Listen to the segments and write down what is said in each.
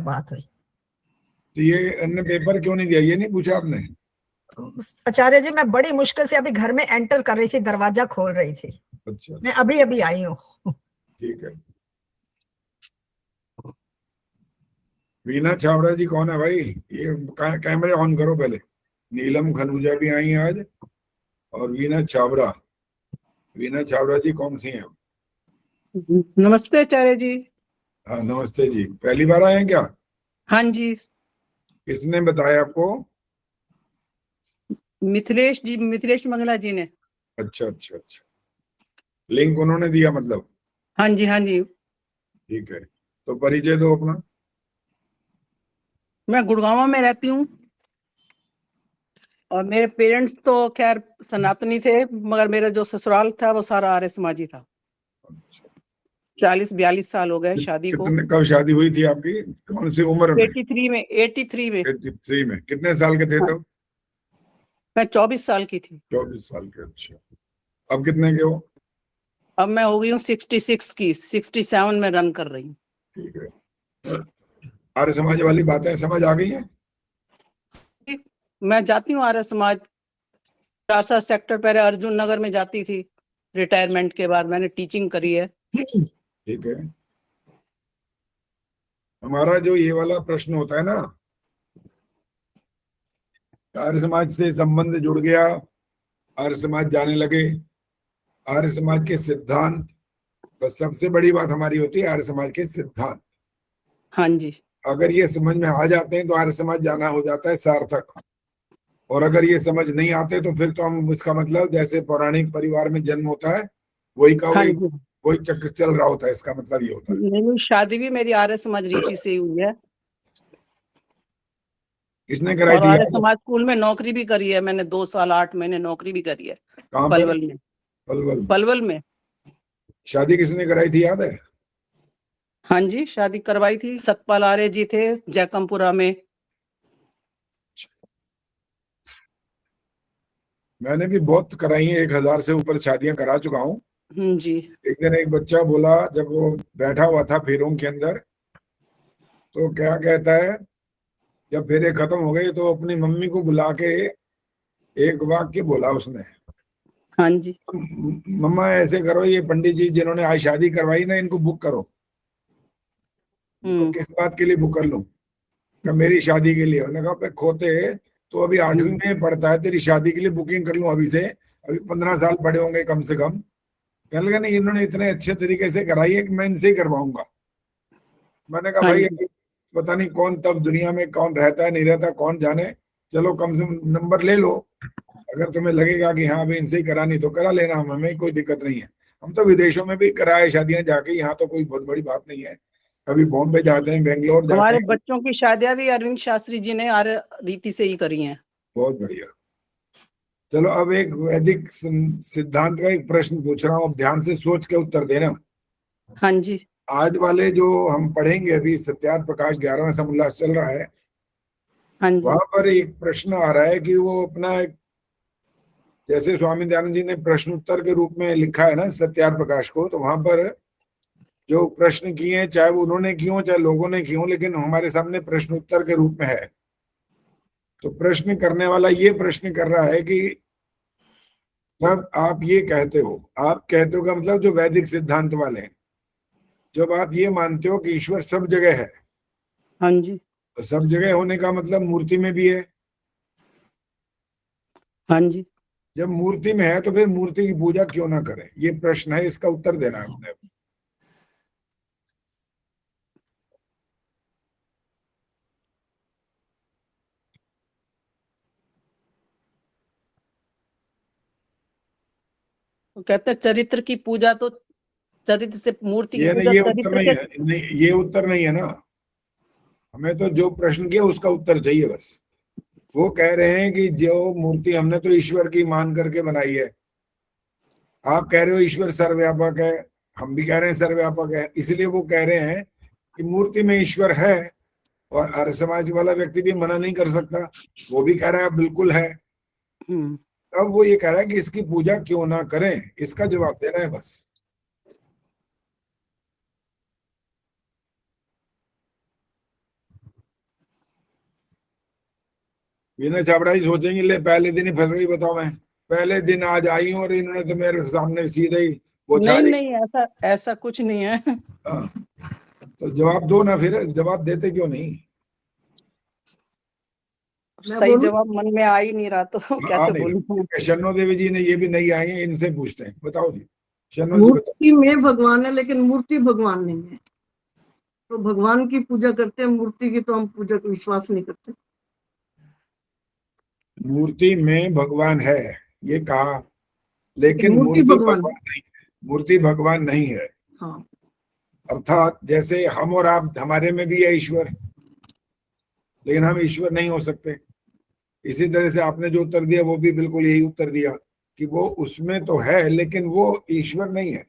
बात हुई। तो ये अन्य पेपर क्यों नहीं दिया, ये नहीं पूछा आपने? आचार्य जी, मैं बड़ी मुश्किल से अभी घर में एंटर कर रही थी, दरवाजा खोल रही थी। अच्छा, मैं अभी अभी आई हूँ। ठीक है। वीना छाबड़ा जी कौन है भाई? ये कैमरे ऑन करो पहले। नीलम खनूजा भी आई हैं आज, और वीना छाबड़ा। वीना छाबड़ा जी कौन सी हैं? नमस्ते आचार्य जी। हाँ नमस्ते जी, पहली बार आए हैं क्या? हाँ जी, किसने बताया आपको? मिथिलेश जी, मिथिलेश मंगला जी ने। अच्छा अच्छा अच्छा, लिंक उन्होंने दिया मतलब? हाँ जी, हाँ जी। ठीक है, तो परिचय दो अपना। मैं गुड़गांव में रहती हूँ, और मेरे पेरेंट्स तो खैर सनातनी थे, मगर मेरा जो ससुराल था वो सारा आर्य समाजी था। अच्छा, 40-42 साल हो गए शादी को। कितने, कब शादी हुई थी आपकी, कौन सी उम्र में? 83 में, 83 में। 83 में? कितने साल के थे हाँ, तब? मैं 24 साल की थी। 24 साल के, अच्छा। अब कितने के हो? अब मैं हो गई हूँ 66 की, 67 में रन कर रही हूँ। ठीक है, आर्य समाज वाली बातें समझ आ गई हैं? मैं जाती हूँ आर्य समाज। 4 सेक्टर पहले अर्जुन नगर में जाती थी, रिटायरमेंट के बाद मैंने टीचिंग करी है। ठीक है। हमारा जो ये वाला प्रश्न होता है ना, आर्य समाज से संबंध जुड़ गया, आर्य समाज जाने लगे, आर्य समाज के सिद्धांत, बस सबसे बड़ी बात हमारी होती है आर्य समाज के सिद्धांत। हाँ जी, अगर ये समझ में आ जाते हैं तो आर्य समाज जाना हो जाता है सार्थक। और अगर ये समझ नहीं आते तो फिर तो हम, इसका मतलब जैसे पौराणिक परिवार में जन्म होता है, वही का हाँ वही जी। वही चक्र चल रहा होता है, इसका मतलब ये होता है। मेरी शादी भी मेरी आर्य समाज रीति से ही हुई है, किसने कराई और थी आर्य याद है? समाज स्कूल में नौकरी भी करी है मैंने। 2 साल 8 महीने नौकरी भी करी है कहाँ पर? पलवल में। पलवल। पलवल में। शादी किसने कराई थी याद है? हाँ जी, शादी करवाई थी, सतपाल आर्य जी थे जयकमपुरा में। मैंने भी बहुत कराई है, 1000 से ऊपर शादियां करा चुका हूँ। जी। एक दिन एक बच्चा बोला, जब वो बैठा हुआ था फेरों के अंदर, तो क्या कहता है, जब फेरे खत्म हो गए तो अपनी मम्मी को बुला के एक वाक्य बोला उसने, हाँ जी। मम्मा ऐसे करो, ये पंडित जी जिन्होंने आज शादी करवाई ना, इनको बुक करो। इनको किस बात के लिए बुक कर लूं? क्या मेरी शादी के लिए? उन्होंने कहा, "पे खोते, तो अभी 8वीं में पढ़ता है, तेरी शादी के लिए बुकिंग कर लूं अभी से? अभी 15 साल पड़े होंगे कम से कम।" कहने लगा, नहीं, इन्होंने इतने अच्छे तरीके से कराई है कि मैं इनसे ही करवाऊंगा। मैंने कहा, हाँ भाई जी। अभी पता नहीं कौन तब दुनिया में कौन रहता है नहीं रहता, कौन जाने। चलो कम से कम नंबर ले लो, अगर तुम्हें लगेगा कि हाँ अभी इनसे ही करानी तो करा लेना, हमें कोई दिक्कत नहीं है। हम तो विदेशों में भी कराए शादियां जाके, यहाँ तो कोई बहुत बड़ी बात नहीं है। कभी बॉम्बे जाते हैं, बेंगलोर जाते हमारे हैं। बच्चों की शादियां भी अरविंद शास्त्री जी ने आर्य रीति से ही करी हैं। बहुत बढ़िया। चलो अब एक वैदिक सिद्धांत का एक प्रश्न पूछ रहा हूँ, अब ध्यान से सोच के उत्तर देना। हाँ जी। आज वाले जो हम पढ़ेंगे, अभी सत्यार्थ प्रकाश 11वां समोल्लास चल रहा है, हाँ जी। वहां पर एक प्रश्न आ रहा है कि वो अपना जैसे स्वामी दयानंद जी ने प्रश्न उत्तर के रूप में लिखा है ना सत्यार्थ प्रकाश को, तो वहां पर जो प्रश्न किए हैं, चाहे वो उन्होंने किए हो चाहे लोगों ने किए हो, लेकिन हमारे सामने प्रश्न उत्तर के रूप में है। तो प्रश्न करने वाला ये प्रश्न कर रहा है कि जब आप ये कहते हो, आप कहते हो का मतलब जो वैदिक सिद्धांत वाले हैं, जब आप ये मानते हो कि ईश्वर सब जगह है, हाँ जी। तो सब जगह होने का मतलब मूर्ति में भी है। हाँ जी। जब मूर्ति में है तो फिर मूर्ति की पूजा क्यों ना करें? ये प्रश्न है, इसका उत्तर देना है आपने। तो कहते हैं चरित्र की पूजा, तो चरित्र से मूर्ति की ये नहीं, पूजा ये उत्तर चरित्र नहीं के। है, नहीं ये उत्तर नहीं है ना। हमें तो जो प्रश्न किया उसका उत्तर चाहिए बस। वो कह रहे हैं कि जो मूर्ति हमने तो ईश्वर की मान करके बनाई है, आप कह रहे हो ईश्वर सर्वव्यापक है, हम भी कह रहे हैं सर्वव्यापक है, इसलिए वो कह रहे हैं कि मूर्ति में ईश्वर है। और आर्य समाज वाला व्यक्ति भी मना नहीं कर सकता, वो भी कह रहा है बिल्कुल है। हम्म। अब वो ये कह रहा है कि इसकी पूजा क्यों ना करें, इसका जवाब देना है बस। विनय छाबड़ा जी सोचेंगे ले पहले दिन ही फंस गई, बताओ मैं पहले दिन आज आई हूँ और इन्होंने तो मेरे सामने सीधे ही वो नहीं छाड़ी। नहीं, ऐसा ऐसा कुछ नहीं है। हाँ, तो जवाब दो ना, फिर जवाब देते क्यों नहीं? मैं सही बोलूं? जवाब मन में आ ही नहीं रहा तो आ कैसे नहीं बोलूं। रहा। शन्नो देवी जी ने ये भी नहीं आई है, इनसे पूछते हैं, बताओ जी, शन्नो जी बताओ। मूर्ति में भगवान है लेकिन मूर्ति भगवान नहीं है। तो भगवान की पूजा करते हैं, मूर्ति की तो हम पूजा को विश्वास नहीं करते। मूर्ति में भगवान है ये कहा, लेकिन मूर्ति मूर्ति भगवान भगवान नहीं है, मूर्ति भगवान नहीं है। हाँ, अर्थात जैसे हम और आप, हमारे में भी है ईश्वर, लेकिन हम ईश्वर नहीं हो सकते। इसी तरह से आपने जो उत्तर दिया वो भी बिल्कुल यही उत्तर दिया कि वो उसमें तो है लेकिन वो ईश्वर नहीं है।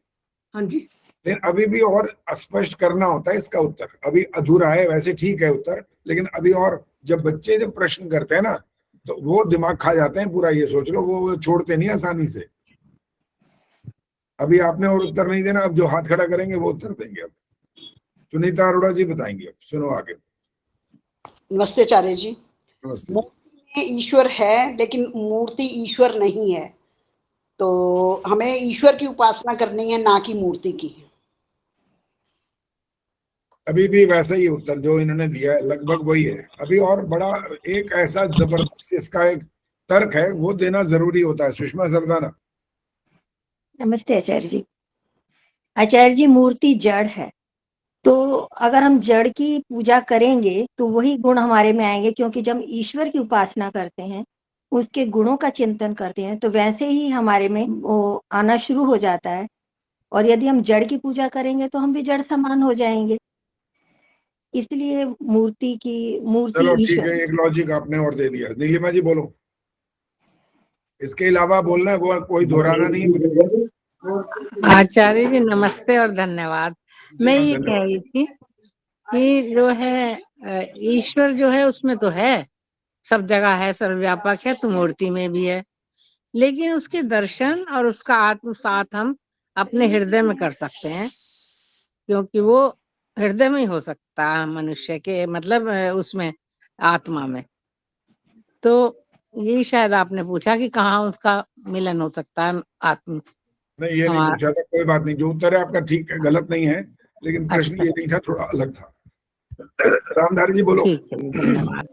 हाँ जी। लेकिन अभी भी और स्पष्ट करना होता है इसका उत्तर, अभी अधूरा है। वैसे ठीक है उत्तर, लेकिन अभी और जब बच्चे जब प्रश्न करते हैं ना तो वो दिमाग खा जाते हैं पूरा, ये सोच लो, वो छोड़ते नहीं आसानी से। अभी आपने और उत्तर नहीं देना, अब जो हाथ खड़ा करेंगे वो उत्तर देंगे। अब सुनीता अरोड़ा जी बताएंगे, अब सुनो आगे। नमस्ते आचार्य जी। नमस्ते। मूर्ति में ईश्वर है लेकिन मूर्ति ईश्वर नहीं है, तो हमें ईश्वर की उपासना करनी है, ना कि मूर्ति की। अभी भी वैसा ही उत्तर जो इन्होंने दिया है लगभग वही है। अभी और बड़ा एक ऐसा जबरदस्त इसका एक तर्क है वो देना जरूरी होता है। सुषमा सरदाना। नमस्ते आचार्य जी। आचार्य जी, मूर्ति जड़ है, तो अगर हम जड़ की पूजा करेंगे तो वही गुण हमारे में आएंगे, क्योंकि जब हम ईश्वर की उपासना करते हैं, उसके गुणों का चिंतन करते हैं, तो वैसे ही हमारे में वो आना शुरू हो जाता है। और यदि हम जड़ की पूजा करेंगे तो हम भी जड़ समान हो जाएंगे। इसलिए मूर्ति चलो ठीक ईश्वर। है, एक लॉजिक आपने और दे दिया। नीलिमा जी बोलो, इसके अलावा बोलना है, वो कोई दोहराना नहीं है कुछ। आचार्य जी नमस्ते और धन्यवाद। मैं ये कह धन्यवाद। रही थी कि जो है ईश्वर जो है उसमें तो है, सब जगह है, सर्वव्यापक है, तो मूर्ति में भी है, लेकिन उसके दर्शन और उसका आत्मसात हम अपने हृदय में कर सकते हैं, क्योंकि वो हृदय में ही हो सकता है मनुष्य के, मतलब उसमें आत्मा में। तो यही शायद आपने पूछा कि कहाँ उसका मिलन हो सकता है आत्मा। नहीं ये नहीं हाँ। पूछा था, कोई बात नहीं, जो उत्तर है आपका ठीक है, गलत नहीं है, लेकिन प्रश्न अच्छा। ये नहीं था, थोड़ा अलग था। रामधारी जी बोलो। ठीक है, धन्यवाद।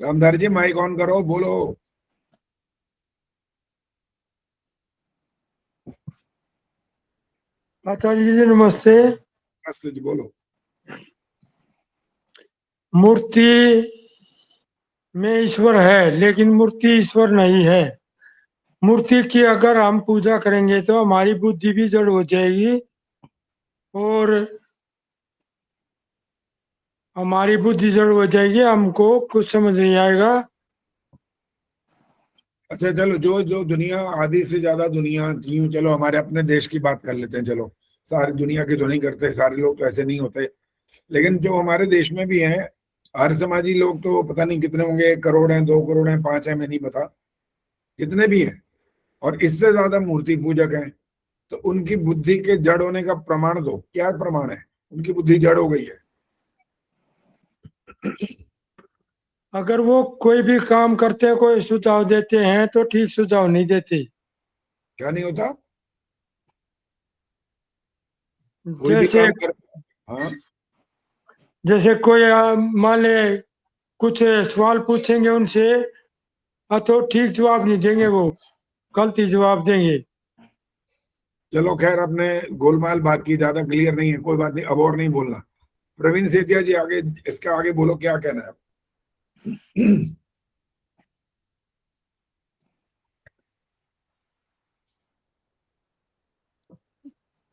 रामधारी जी माइक ऑन करो, बोलो। आचार्य जी नमस्ते। नमस्ते जी बोलो। मूर्ति में ईश्वर है लेकिन मूर्ति ईश्वर नहीं है। मूर्ति की अगर हम पूजा करेंगे तो हमारी बुद्धि भी जड़ हो जाएगी और हमारी बुद्धि जड़ हो जाएगी, हमको कुछ समझ नहीं आएगा। अच्छा चलो, जो जो दुनिया आधी से ज्यादा दुनिया यूं, चलो हमारे अपने देश की बात कर लेते हैं। चलो सारी दुनिया की तो नहीं करते, सारे लोग तो ऐसे नहीं होते, लेकिन जो हमारे देश में भी हैं हर समाजी लोग, तो पता नहीं कितने होंगे, 1 करोड़ हैं, 2 करोड़ हैं, 5 हैं, मैं नहीं पता, कितने भी हैं, और इससे ज्यादा मूर्ति पूजक हैं। तो उनकी बुद्धि के जड़ होने का प्रमाण दो, क्या प्रमाण है उनकी बुद्धि जड़ हो गई है? अगर वो कोई भी काम करते हैं, कोई सुझाव देते हैं तो ठीक सुझाव नहीं देते। क्या नहीं होता? कोई भी जैसे काम कर, हाँ जैसे कोई मान ले कुछ सवाल पूछेंगे उनसे, तो ठीक जवाब नहीं देंगे, वो गलती जवाब देंगे। चलो खैर, आपने गोलमाल बात की, ज्यादा क्लियर नहीं है, कोई बात नहीं, अब और नहीं बोलना। प्रवीण सेतिया जी आगे, इसका आगे बोलो, क्या कहना है?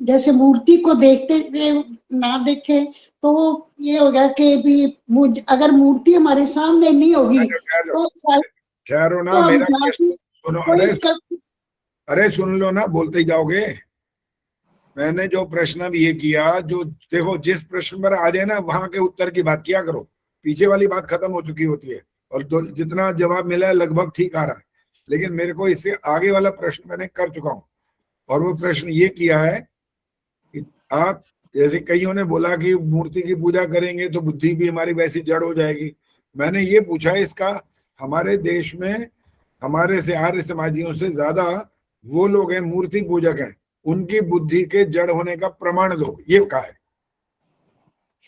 जैसे मूर्ति को देखते हुए ना देखे तो ये हो गया कि भी अगर मूर्ति हमारे सामने नहीं होगी तो खैर हो ना, तो हम मेरा जाके सुनो, कोई अरे सुन लो ना, बोलते ही जाओगे। मैंने जो प्रश्न अब ये किया, जो देखो जिस प्रश्न पर आ जाए ना वहां के उत्तर की बात किया करो, पीछे वाली बात खत्म हो चुकी होती है, और जितना जवाब मिला है लगभग ठीक आ रहा है, लेकिन मेरे को इससे आगे वाला प्रश्न मैंने कर चुका हूं, और वो प्रश्न ये किया है कि आप जैसे कईयों ने बोला कि मूर्ति की पूजा करेंगे तो बुद्धि भी हमारी वैसी जड़ हो जाएगी। मैंने ये पूछा इसका, हमारे देश में हमारे से आर्य समाजियों से ज्यादा वो लोग हैं मूर्ति पूजक हैं, उनकी बुद्धि के जड़ होने का प्रमाण दो, ये कहा है।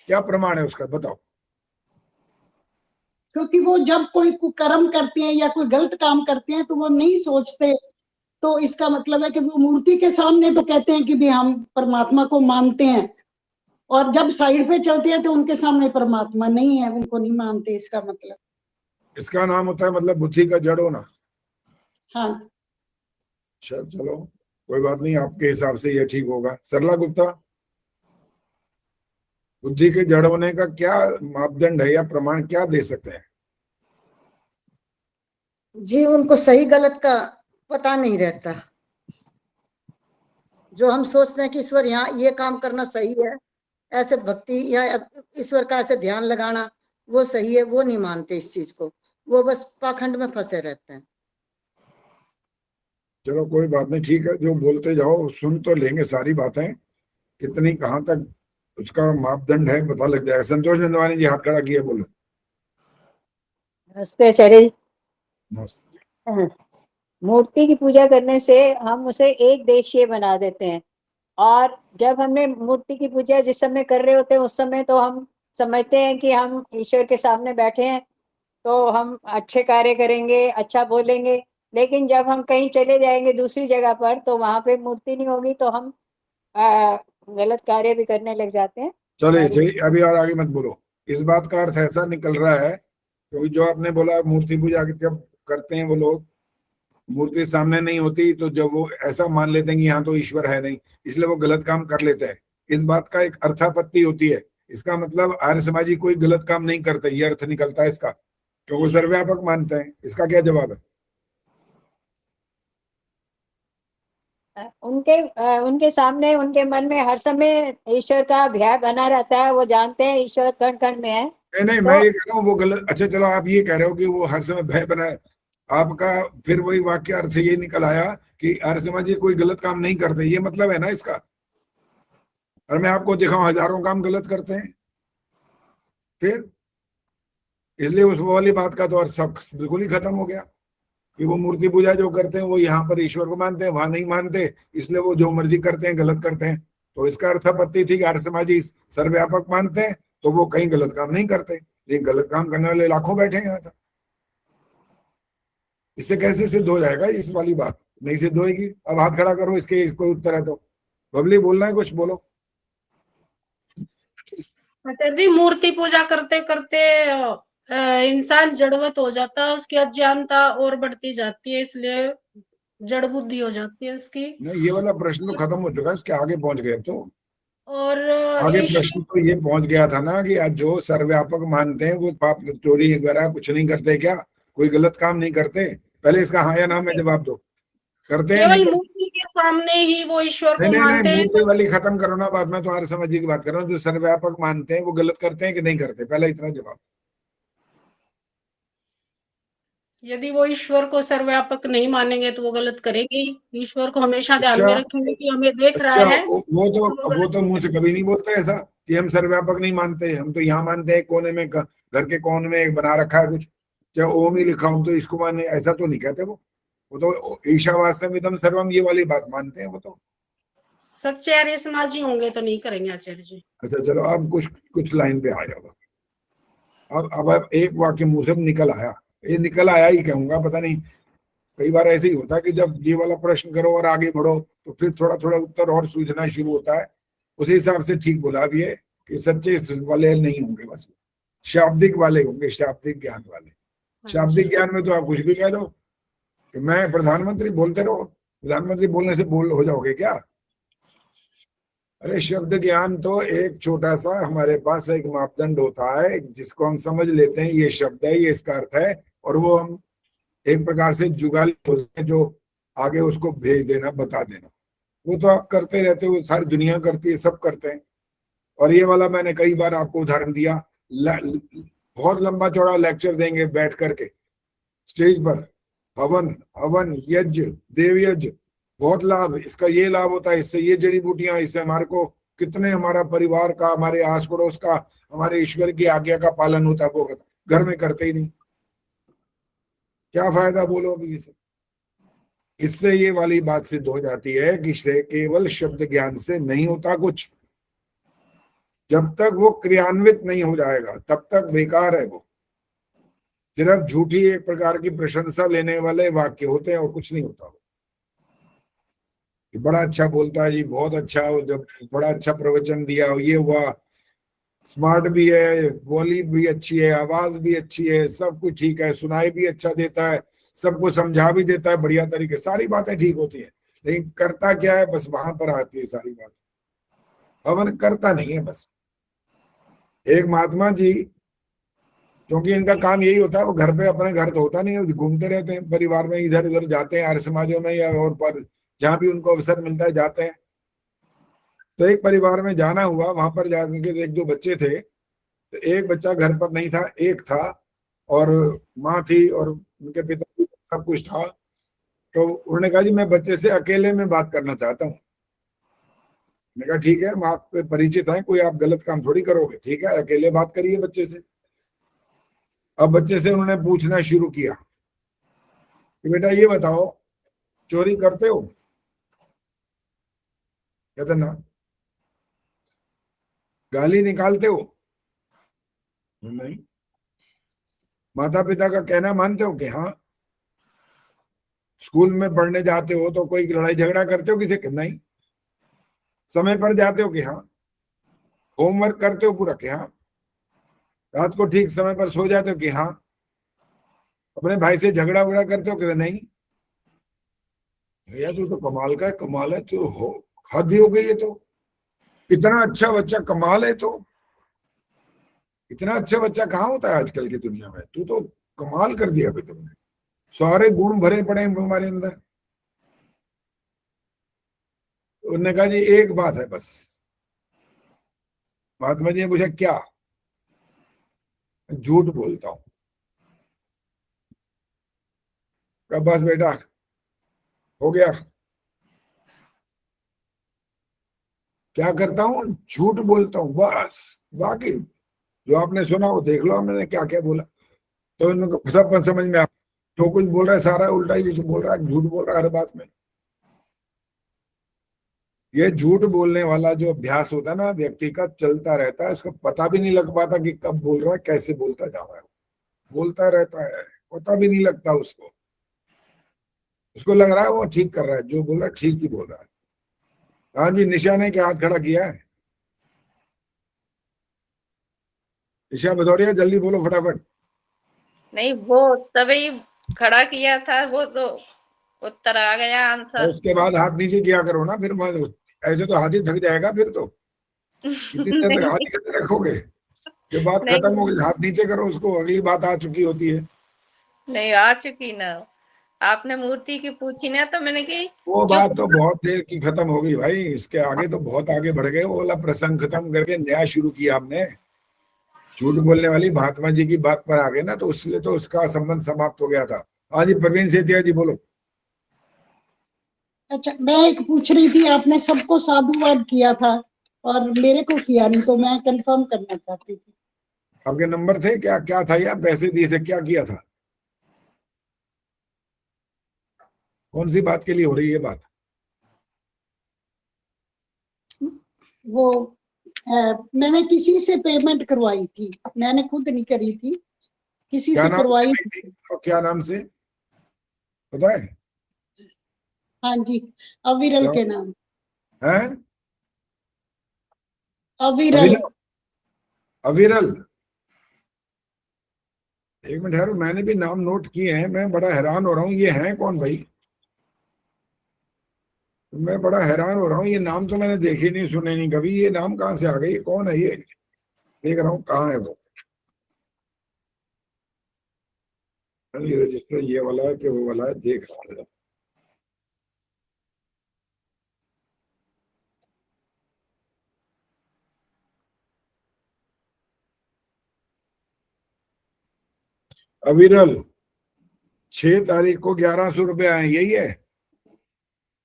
क्या प्रमाण है उसका बताओ। क्योंकि वो जब कोई कुकर्म करते हैं या कोई गलत काम करते हैं तो वो नहीं सोचते, तो इसका मतलब है कि वो मूर्ति के सामने तो कहते हैं कि भी हम परमात्मा को मानते हैं, और जब साइड पे चलते हैं तो उनके सामने परमात्मा नहीं है, उनको नहीं मानते। इसका मतलब, इसका नाम होता है मतलब बुद्धि का जड़ होना। हाँ। अच्छा चलो कोई बात नहीं, आपके हिसाब से ये ठीक होगा। सरला गुप्ता, बुद्धि के जड़ होने का क्या मापदंड है या प्रमाण क्या दे सकते हैं? जी, उनको सही गलत का पता नहीं रहता। जो हम सोचते हैं कि ईश्वर यहाँ ये काम करना सही है, ऐसे भक्ति या ईश्वर का ऐसे ध्यान लगाना वो सही है, वो नहीं मानते इस चीज को, वो बस पाखंड में फंसे रहते हैं। चलो कोई बात नहीं, ठीक है, जो बोलते जाओ सुन तो लेंगे सारी बातें, कितनी कहाँ तक उसका मापदंड है पता लग जाएगा। संतोष नंदवानी जी हाथ खड़ा किए, बोलो। नमस्ते आचार्य जी। नमस्ते। मूर्ति की पूजा करने से हम उसे एक देशीय बना देते हैं, और जब हमने मूर्ति की पूजा जिस समय कर रहे होते हैं उस समय तो हम समझते हैं कि हम ईश्वर के सामने बैठे हैं तो हम अच्छे कार्य करेंगे, अच्छा बोलेंगे। लेकिन जब हम कहीं चले जाएंगे दूसरी जगह पर तो वहां पे मूर्ति नहीं होगी तो हम गलत कार्य भी करने लग जाते हैं। चलिए चलिए, अभी और आगे मत बोलो। इस बात का अर्थ ऐसा निकल रहा है, क्योंकि जो आपने बोला मूर्ति पूजा जब करते हैं वो लोग, मूर्ति सामने नहीं होती तो जब वो ऐसा मान लेते हैं कि यहाँ तो ईश्वर है नहीं, इसलिए वो गलत काम कर लेते हैं। इस बात का एक अर्थापत्ति होती है। इसका मतलब आर्य समाजी कोई गलत काम नहीं करते, ये अर्थ निकलता है इसका, क्योंकि वो सर्वव्यापक मानते हैं। इसका क्या जवाब है? उनके सामने, उनके मन में हर समय ईश्वर का भय बना रहता है, वो जानते हैं ईश्वर कण कण में है। नहीं, मैं ये कह रहा हूँ वो गलत। अच्छा चलो, आप ये कह रहे हो कि वो हर समय भय बना है, आपका फिर वही वाक्य अर्थ ये निकल आया कि आर्य समाजी कोई गलत काम नहीं करते, ये मतलब है ना इसका। और मैं आपको दिखाऊं हजारों काम गलत करते हैं, फिर इसलिए उस वाली बात का तो अर्थ सब बिल्कुल ही खत्म हो गया कि वो मूर्ति पूजा जो करते हैं वो यहाँ पर ईश्वर को मानते हैं, वहां नहीं मानते, इसलिए वो जो मर्जी करते हैं, गलत करते हैं। तो इसका अर्थापत्ति थी कि आर्य समाजी सर्वव्यापक मानते हैं तो वो कहीं गलत काम नहीं करते, लेकिन गलत काम करने वाले लाखों बैठे हैं यहाँ तक। इससे कैसे सिद्ध हो जाएगा? इस वाली बात नहीं सिद्ध होगी। अब हाथ खड़ा करो, इसको उत्तर है तो। बबली बोलना है कुछ, बोलो। आचार्य जी, मूर्ति पूजा करते करते इंसान जड़वत हो जाता है, उसकी अज्ञानता और बढ़ती जाती है, इसलिए जड़ बुद्धि हो जाती है उसकी। नहीं, ये वाला प्रश्न तो खत्म हो चुका है, उसके आगे पहुंच गए तो। और आगे प्रश्न तो ये पहुंच गया था ना कि आज जो सर्वव्यापक मानते हैं वो पाप चोरी वगैरह कुछ नहीं करते क्या? कोई गलत काम नहीं करते? पहले इसका हाँ या ना में जवाब दो। करते हैं? केवल मूर्ति के सामने ही वो ईश्वर को मानते हैं। मूर्ति वाली खत्म करो ना, बाद में तो आर्य समाजी की बात कर रहा हूँ। जो सर्वव्यापक मानते हैं वो गलत करते हैं कि नहीं करते? पहले इतना जवाब। यदि वो ईश्वर को सर्वव्यापक नहीं मानेंगे तो वो गलत करेंगे ही। ईश्वर को हमेशा ध्यान में रखेंगे कि हमें देख रहा है। वो तो मुंह से कभी नहीं बोलते ऐसा कि हम सर्वव्यापक नहीं मानते, हम तो यहाँ मानते हैं कोने में, घर के कोने में एक बना रखा है कुछ, चाहे ओम ही लिखा हूं तो इसको माने, ऐसा तो नहीं कहते वो तो ईशावास्यमिदं सर्वम ये वाली बात मानते हैं वो तो। सच्चे आर्य समाजी होंगे तो नहीं करेंगे आचार्य जी। अच्छा चलो, अब कुछ लाइन पे आ जाओ। अब एक वाक्य मुंह से निकल आया, ये निकल आया ही कहूंगा, पता नहीं कई बार ऐसे ही होता है कि जब ये वाला प्रश्न करो और आगे बढ़ो तो फिर थोड़ा थोड़ा उत्तर और सूझना शुरू होता है। उसी हिसाब से ठीक बोला भी है कि सच्चे वाले नहीं होंगे, बस शाब्दिक वाले होंगे, शाब्दिक ज्ञान वाले। शाब्दिक ज्ञान में तो आप कुछ भी कह दो कि मैं प्रधानमंत्री, बोलते रहो। प्रधानमंत्री बोलने से बोल हो जाओगे क्या? अरे शब्द ज्ञान तो एक छोटा सा हमारे पास एक मापदंड होता है जिसको हम समझ लेते हैं, ये शब्द है, ये इसका अर्थ है, और वो हम एक प्रकार से जुगाली बोलते हैं, जो आगे उसको भेज देना, बता देना। वो तो आप करते रहते हो, सारी दुनिया करती है, सब करते हैं। और ये वाला मैंने कई बार आपको उदाहरण दिया, बहुत लंबा चौड़ा लेक्चर देंगे बैठ करके स्टेज पर, हवन यज्ञ, देव यज्ञ, बहुत लाभ, इसका ये लाभ होता है, इससे ये जड़ी बूटियां, इससे हमारे को कितने हमारा परिवार का, हमारे आस पड़ोस का, हमारे ईश्वर की आज्ञा का पालन होता है, वो घर में करते ही नहीं। क्या फायदा बोलो अभी इसे। इससे ये वाली बात सिद्ध हो जाती है कि इससे केवल शब्द ज्ञान से नहीं होता कुछ। जब तक वो क्रियान्वित नहीं हो जाएगा तब तक बेकार है वो। सिर्फ झूठी एक प्रकार की प्रशंसा लेने वाले वाक्य होते हैं और कुछ नहीं होता। बड़ा अच्छा बोलता है जी, बहुत अच्छा, जब बड़ा अच्छा प्रवचन दिया, ये हुआ, स्मार्ट भी है, बोली भी अच्छी है, आवाज भी अच्छी है, सब कुछ ठीक है, सुनाई भी अच्छा देता है, सबको समझा भी देता है बढ़िया तरीके, सारी बातें ठीक होती है, लेकिन करता क्या है, बस वहां पर आती है सारी बात। हवन करता नहीं है बस। एक महात्मा जी, क्योंकि इनका काम यही होता है, वो घर पे, अपने घर तो होता नहीं है, घूमते रहते हैं परिवार में, इधर उधर जाते हैं, आर्य समाजों में या और पर जहां भी उनको अवसर मिलता है जाते हैं। तो एक परिवार में जाना हुआ, वहां पर जाकर एक दो बच्चे थे, तो एक बच्चा घर पर नहीं था, एक था, और माँ थी और उनके पिता, सब कुछ था। तो उन्होंने कहा जी मैं बच्चे से अकेले में बात करना चाहता हूँ। मैंने कहा ठीक है, हम आपके परिचित हैं, कोई आप गलत काम थोड़ी करोगे, ठीक है अकेले बात करिए बच्चे से। अब बच्चे से उन्होंने पूछना शुरू किया कि बेटा ये बताओ, चोरी करते हो? कहते ना। गाली निकालते हो? नहीं। माता पिता का कहना मानते हो? कि हाँ। स्कूल में पढ़ने जाते हो तो कोई लड़ाई झगड़ा करते हो किसी के? नहीं। समय पर जाते हो? कि हाँ। होमवर्क करते हो पूरा? कि हाँ। रात को ठीक समय पर सो जाते हो? कि हाँ। अपने भाई से झगड़ा वगड़ा करते हो? कि नहीं। भैया तू तो कमाल का है, कमाल है, तू हो हद ही हो गई है। तो इतना अच्छा बच्चा, कमाल है। तो इतना अच्छा बच्चा कहाँ होता है आजकल की दुनिया में? तू तो कमाल कर दिया भाई तुमने, सारे गुण भरे पड़े हैं हमारे अंदर। उन्होंने कहा जी एक बात है बस। महात्मा जी ने पूछा क्या? झूठ बोलता हूं। कहा बस बेटा हो गया। क्या करता हूँ? झूठ बोलता हूँ बस। बाकी जो आपने सुना वो देख लो मैंने क्या क्या बोला। तो इनको सब समझ में आ, जो कुछ बोल रहा है सारा उल्टा ही बोल रहा है, झूठ बोल रहा है हर बात में। ये झूठ बोलने वाला जो अभ्यास होता है ना व्यक्ति का, चलता रहता है, उसको पता भी नहीं लग पाता कि कब बोल रहा है, कैसे बोलता जा रहा है, बोलता रहता है, पता भी नहीं लगता उसको। उसको लग रहा है वो ठीक कर रहा है, जो बोल रहा है ठीक ही बोल रहा है। हाँ जी, निशा ने क्या हाथ खड़ा किया है? निशा भदौरिया जल्दी बोलो फटाफट। नहीं, वो तभी खड़ा किया था, वो तो उत्तर आ गया आंसर। उसके बाद हाथ नीचे किया करो ना, फिर ऐसे तो हाथ ही थक जाएगा फिर तो। इतनी देर तक हाथ ही कैसे रखोगे? जब बात खत्म हो गई हाथ नीचे करो, उसको अगली बात आ चुकी होती है। नहीं आ चुकी ना, आपने मूर्ति की पूछी ना, तो मैंने की वो बात तो बहुत देर की खत्म हो गई भाई, इसके आगे तो बहुत आगे बढ़ गए। वो वाला प्रसंग खत्म करके नया शुरू किया हमने। झूठ बोलने वाली महात्मा जी की बात पर आ गए ना, तो उसलिए तो उसका संबंध समाप्त हो गया था। हाँ जी, प्रवीण सेतिया जी बोलो। अच्छा, मैं एक पूछ रही थी, आपने सबको साधुवाद किया था और मेरे को किया नहीं, तो मैं कंफर्म करना चाहती थी। आपके नंबर थे क्या? क्या था या पैसे दिए थे? क्या किया था? कौन सी बात के लिए हो रही है बात? वो मैंने किसी से पेमेंट करवाई थी, मैंने खुद नहीं करी थी, किसी क्या से नाम करवाई थी और क्या नाम से पता है? हाँ जी, अविरल के नाम। है अविरल। अविरल। एक मिनट ठहरो, मैंने भी नाम नोट किए हैं, मैं बड़ा हैरान हो रहा हूँ, ये हैं कौन भाई? मैं बड़ा हैरान हो रहा हूँ, ये नाम तो मैंने देखे नहीं, सुने नहीं कभी। ये नाम कहाँ से आ गए? कौन है ये? देख रहा हूँ कहाँ है वो। ये रजिस्टर ये वाला है कि वो वाला है, देख रहा हूँ। अविरल, 6 तारीख को 1100 रुपए आए, यही है?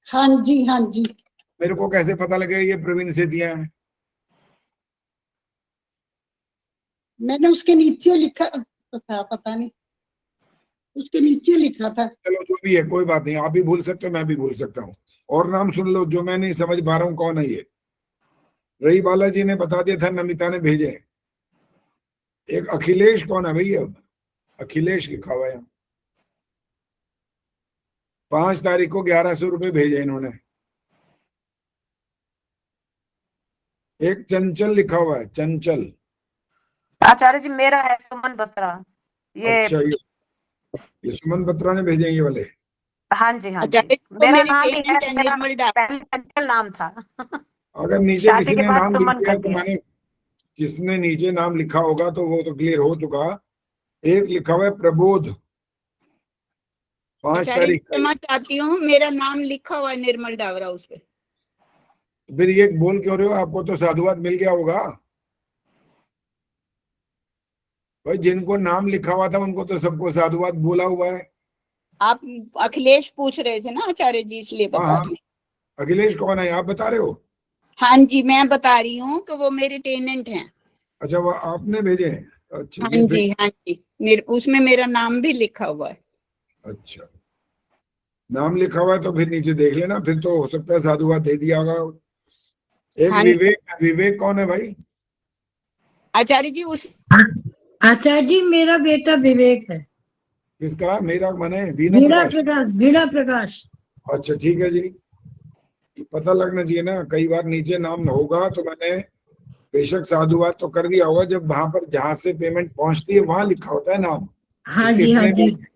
हाँ जी, हाँ जी। मेरे को कैसे पता लगे ये प्रवीण से दिया है? मैंने उसके नीचे लिखा था, पता नहीं उसके नीचे लिखा था। चलो जो भी है कोई बात नहीं, आप भी भूल सकते हो, मैं भी भूल सकता हूँ। और नाम सुन लो जो मैं नहीं समझ पा रहा हूँ कौन है ये। रही बालाजी ने बता दिया था, नमिता ने भेजे। एक अखिलेश कौन है भैया? अखिलेश लिखा हुआ है 5 तारीख को 1100 रुपए भेजे इन्होंने। एक चंचल लिखा हुआ है, चंचल। आचार्य जी मेरा है सुमन बत्रा। ये अच्छा, ये सुमन बत्रा ने भेजे ये वाले। हाँ जी हाँ जी, आचार्य जी, वो मेरा मेरी नाम भी है, पेरेंट है, मेरा निर्मल डावर। पहले चंचल नाम था। अगर नीचे शादी किसी के ने बाद नाम लिख सुमन दिया कर तो दिया। मैंने, जिसने नीचे नाम लिखा होगा तो वो तो क्लियर हो चुका। एक लिखा हुआ है प्रबोध, 5 आचार्य जी तारीख का। क्षमा चाहती हूँ, मेरा नाम लिखा हुआ है निर्मल डावरा उस पे। फिर ये बोल क्यों रहे हो? आपको तो साधुवाद मिल गया होगा भाई। जिनको नाम लिखा हुआ था उनको तो सबको साधुवाद बोला हुआ है। आप अखिलेश पूछ रहे थे ना आचार्य जी, इसलिए हाँ बता हाँ, रही हूँ। अखिलेश कौन है आप बता रहे हो? हाँ जी, मैं बता रही हूँ कि वो मेरे टेनेंट हैं। अच्छा, वो आपने भेजे हैं? अच्छा हाँ जी, जी हाँ जी, उसमें मेरा नाम भी लिखा हुआ है। अच्छा, नाम लिखा हुआ है तो फिर नीचे देख लेना, फिर तो हो सकता है साधुवाद दे दिया होगा। एक हाँ विवेक, विवेक कौन है भाई? आचार्य जी उस आचार्य जी मेरा बेटा विवेक है। किसका? मेरा माने वीणा वीणा प्रकाश। प्रकाश, वीणा प्रकाश। अच्छा ठीक है जी, पता लगना चाहिए ना, कई बार नीचे नाम होगा तो मैंने बेशक साधुवाद तो कर दिया होगा, जब वहां पर जहां से पेमेंट पहुंचती है वहां लिखा होता है नाम। हाँ तो जी हाँ किसने जी, भी,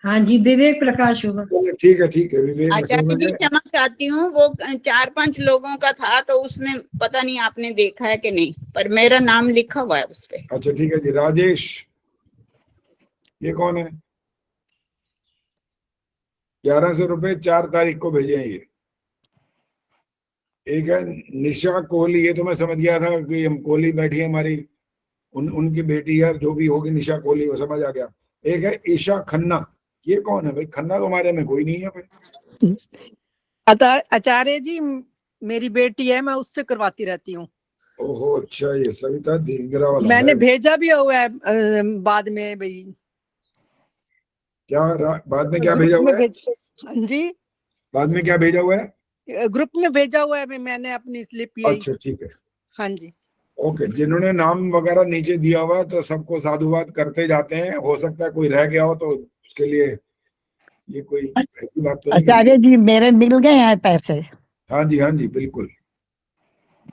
हाँ जी विवेक प्रकाश होगा। ठीक है विवेक समझ आचार्य जी गए। क्षमा चाहती हूँ, वो 4-5 लोगों का था तो उसमें पता नहीं आपने देखा है कि नहीं, पर मेरा नाम लिखा हुआ है उस पे। अच्छा ठीक है जी। राजेश, ये कौन है? 1100 रुपए 4 तारीख को भेजे हैं ये। एक है निशा कोहली, ये तो मैं समझ गया था कि हम कोहली बैठी है हमारी, उनकी बेटी है, जो भी होगी निशा कोहली, वो समझ आ गया। एक है ईशा खन्ना, ये कौन है भाई? खन्ना तो हमारे में कोई नहीं है भाई। आचार्य जी मेरी बेटी है, मैं उससे करवाती रहती हूँ। ओहो अच्छा, ये सविता धिंगरा वाला मैंने है भेजा भी हुआ है बाद में भाई। क्या? बाद में क्या ग्रुप भेजा में हुआ है? हाँ जी, बाद में क्या भेजा हुआ है? ग्रुप में भेजा हुआ है मैंने अपनी स्लिप यही। अच्छा ठीक है, हाँ जी, ओके। जिन्होंने नाम वगैरह नीचे दिया हुआ है तो सबको साधुवाद करते जाते हैं। हो सकता है कोई रह गया हो तो उसके लिए ये कोई ऐसी बात तो नहीं करनी। आचार्य जी मेरे मिल गए हैं पैसे। हाँ जी बिल्कुल।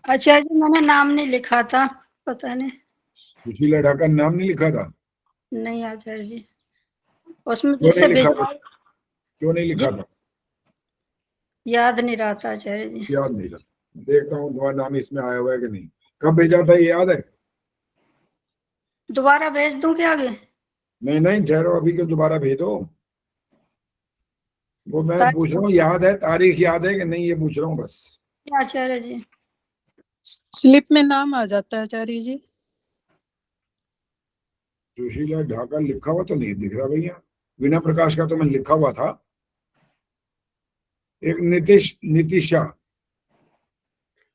आचार्य जी मैंने नाम नहीं लिखा था, पता नहीं। सुशीला ढाका नाम नहीं लिखा था? नहीं आचार्य जी, उसमें क्यों जिससे नहीं लिखा था? भेजा क्यों नहीं लिखा था? याद नहीं रहा था आचार्य जी। याद नहीं रहा? देखता हूँ तुम्हारा नाम इसमें आया हुआ है कि नहीं। कब भेजा था ये याद है? दोबारा भेज दूं क्या आगे? नहीं ठहरो, अभी क्यों दोबारा भेजो। वो मैं पूछ रहा हूँ याद है, तारीख याद है कि नहीं, ये पूछ रहा हूँ बस। आचार्य जी स्लिप में नाम आ जाता है आचार्य जी। सुशीला ढाका लिखा हुआ तो नहीं दिख रहा भैया। वीणा प्रकाश का तो मैं लिखा हुआ था। एक नितिशा।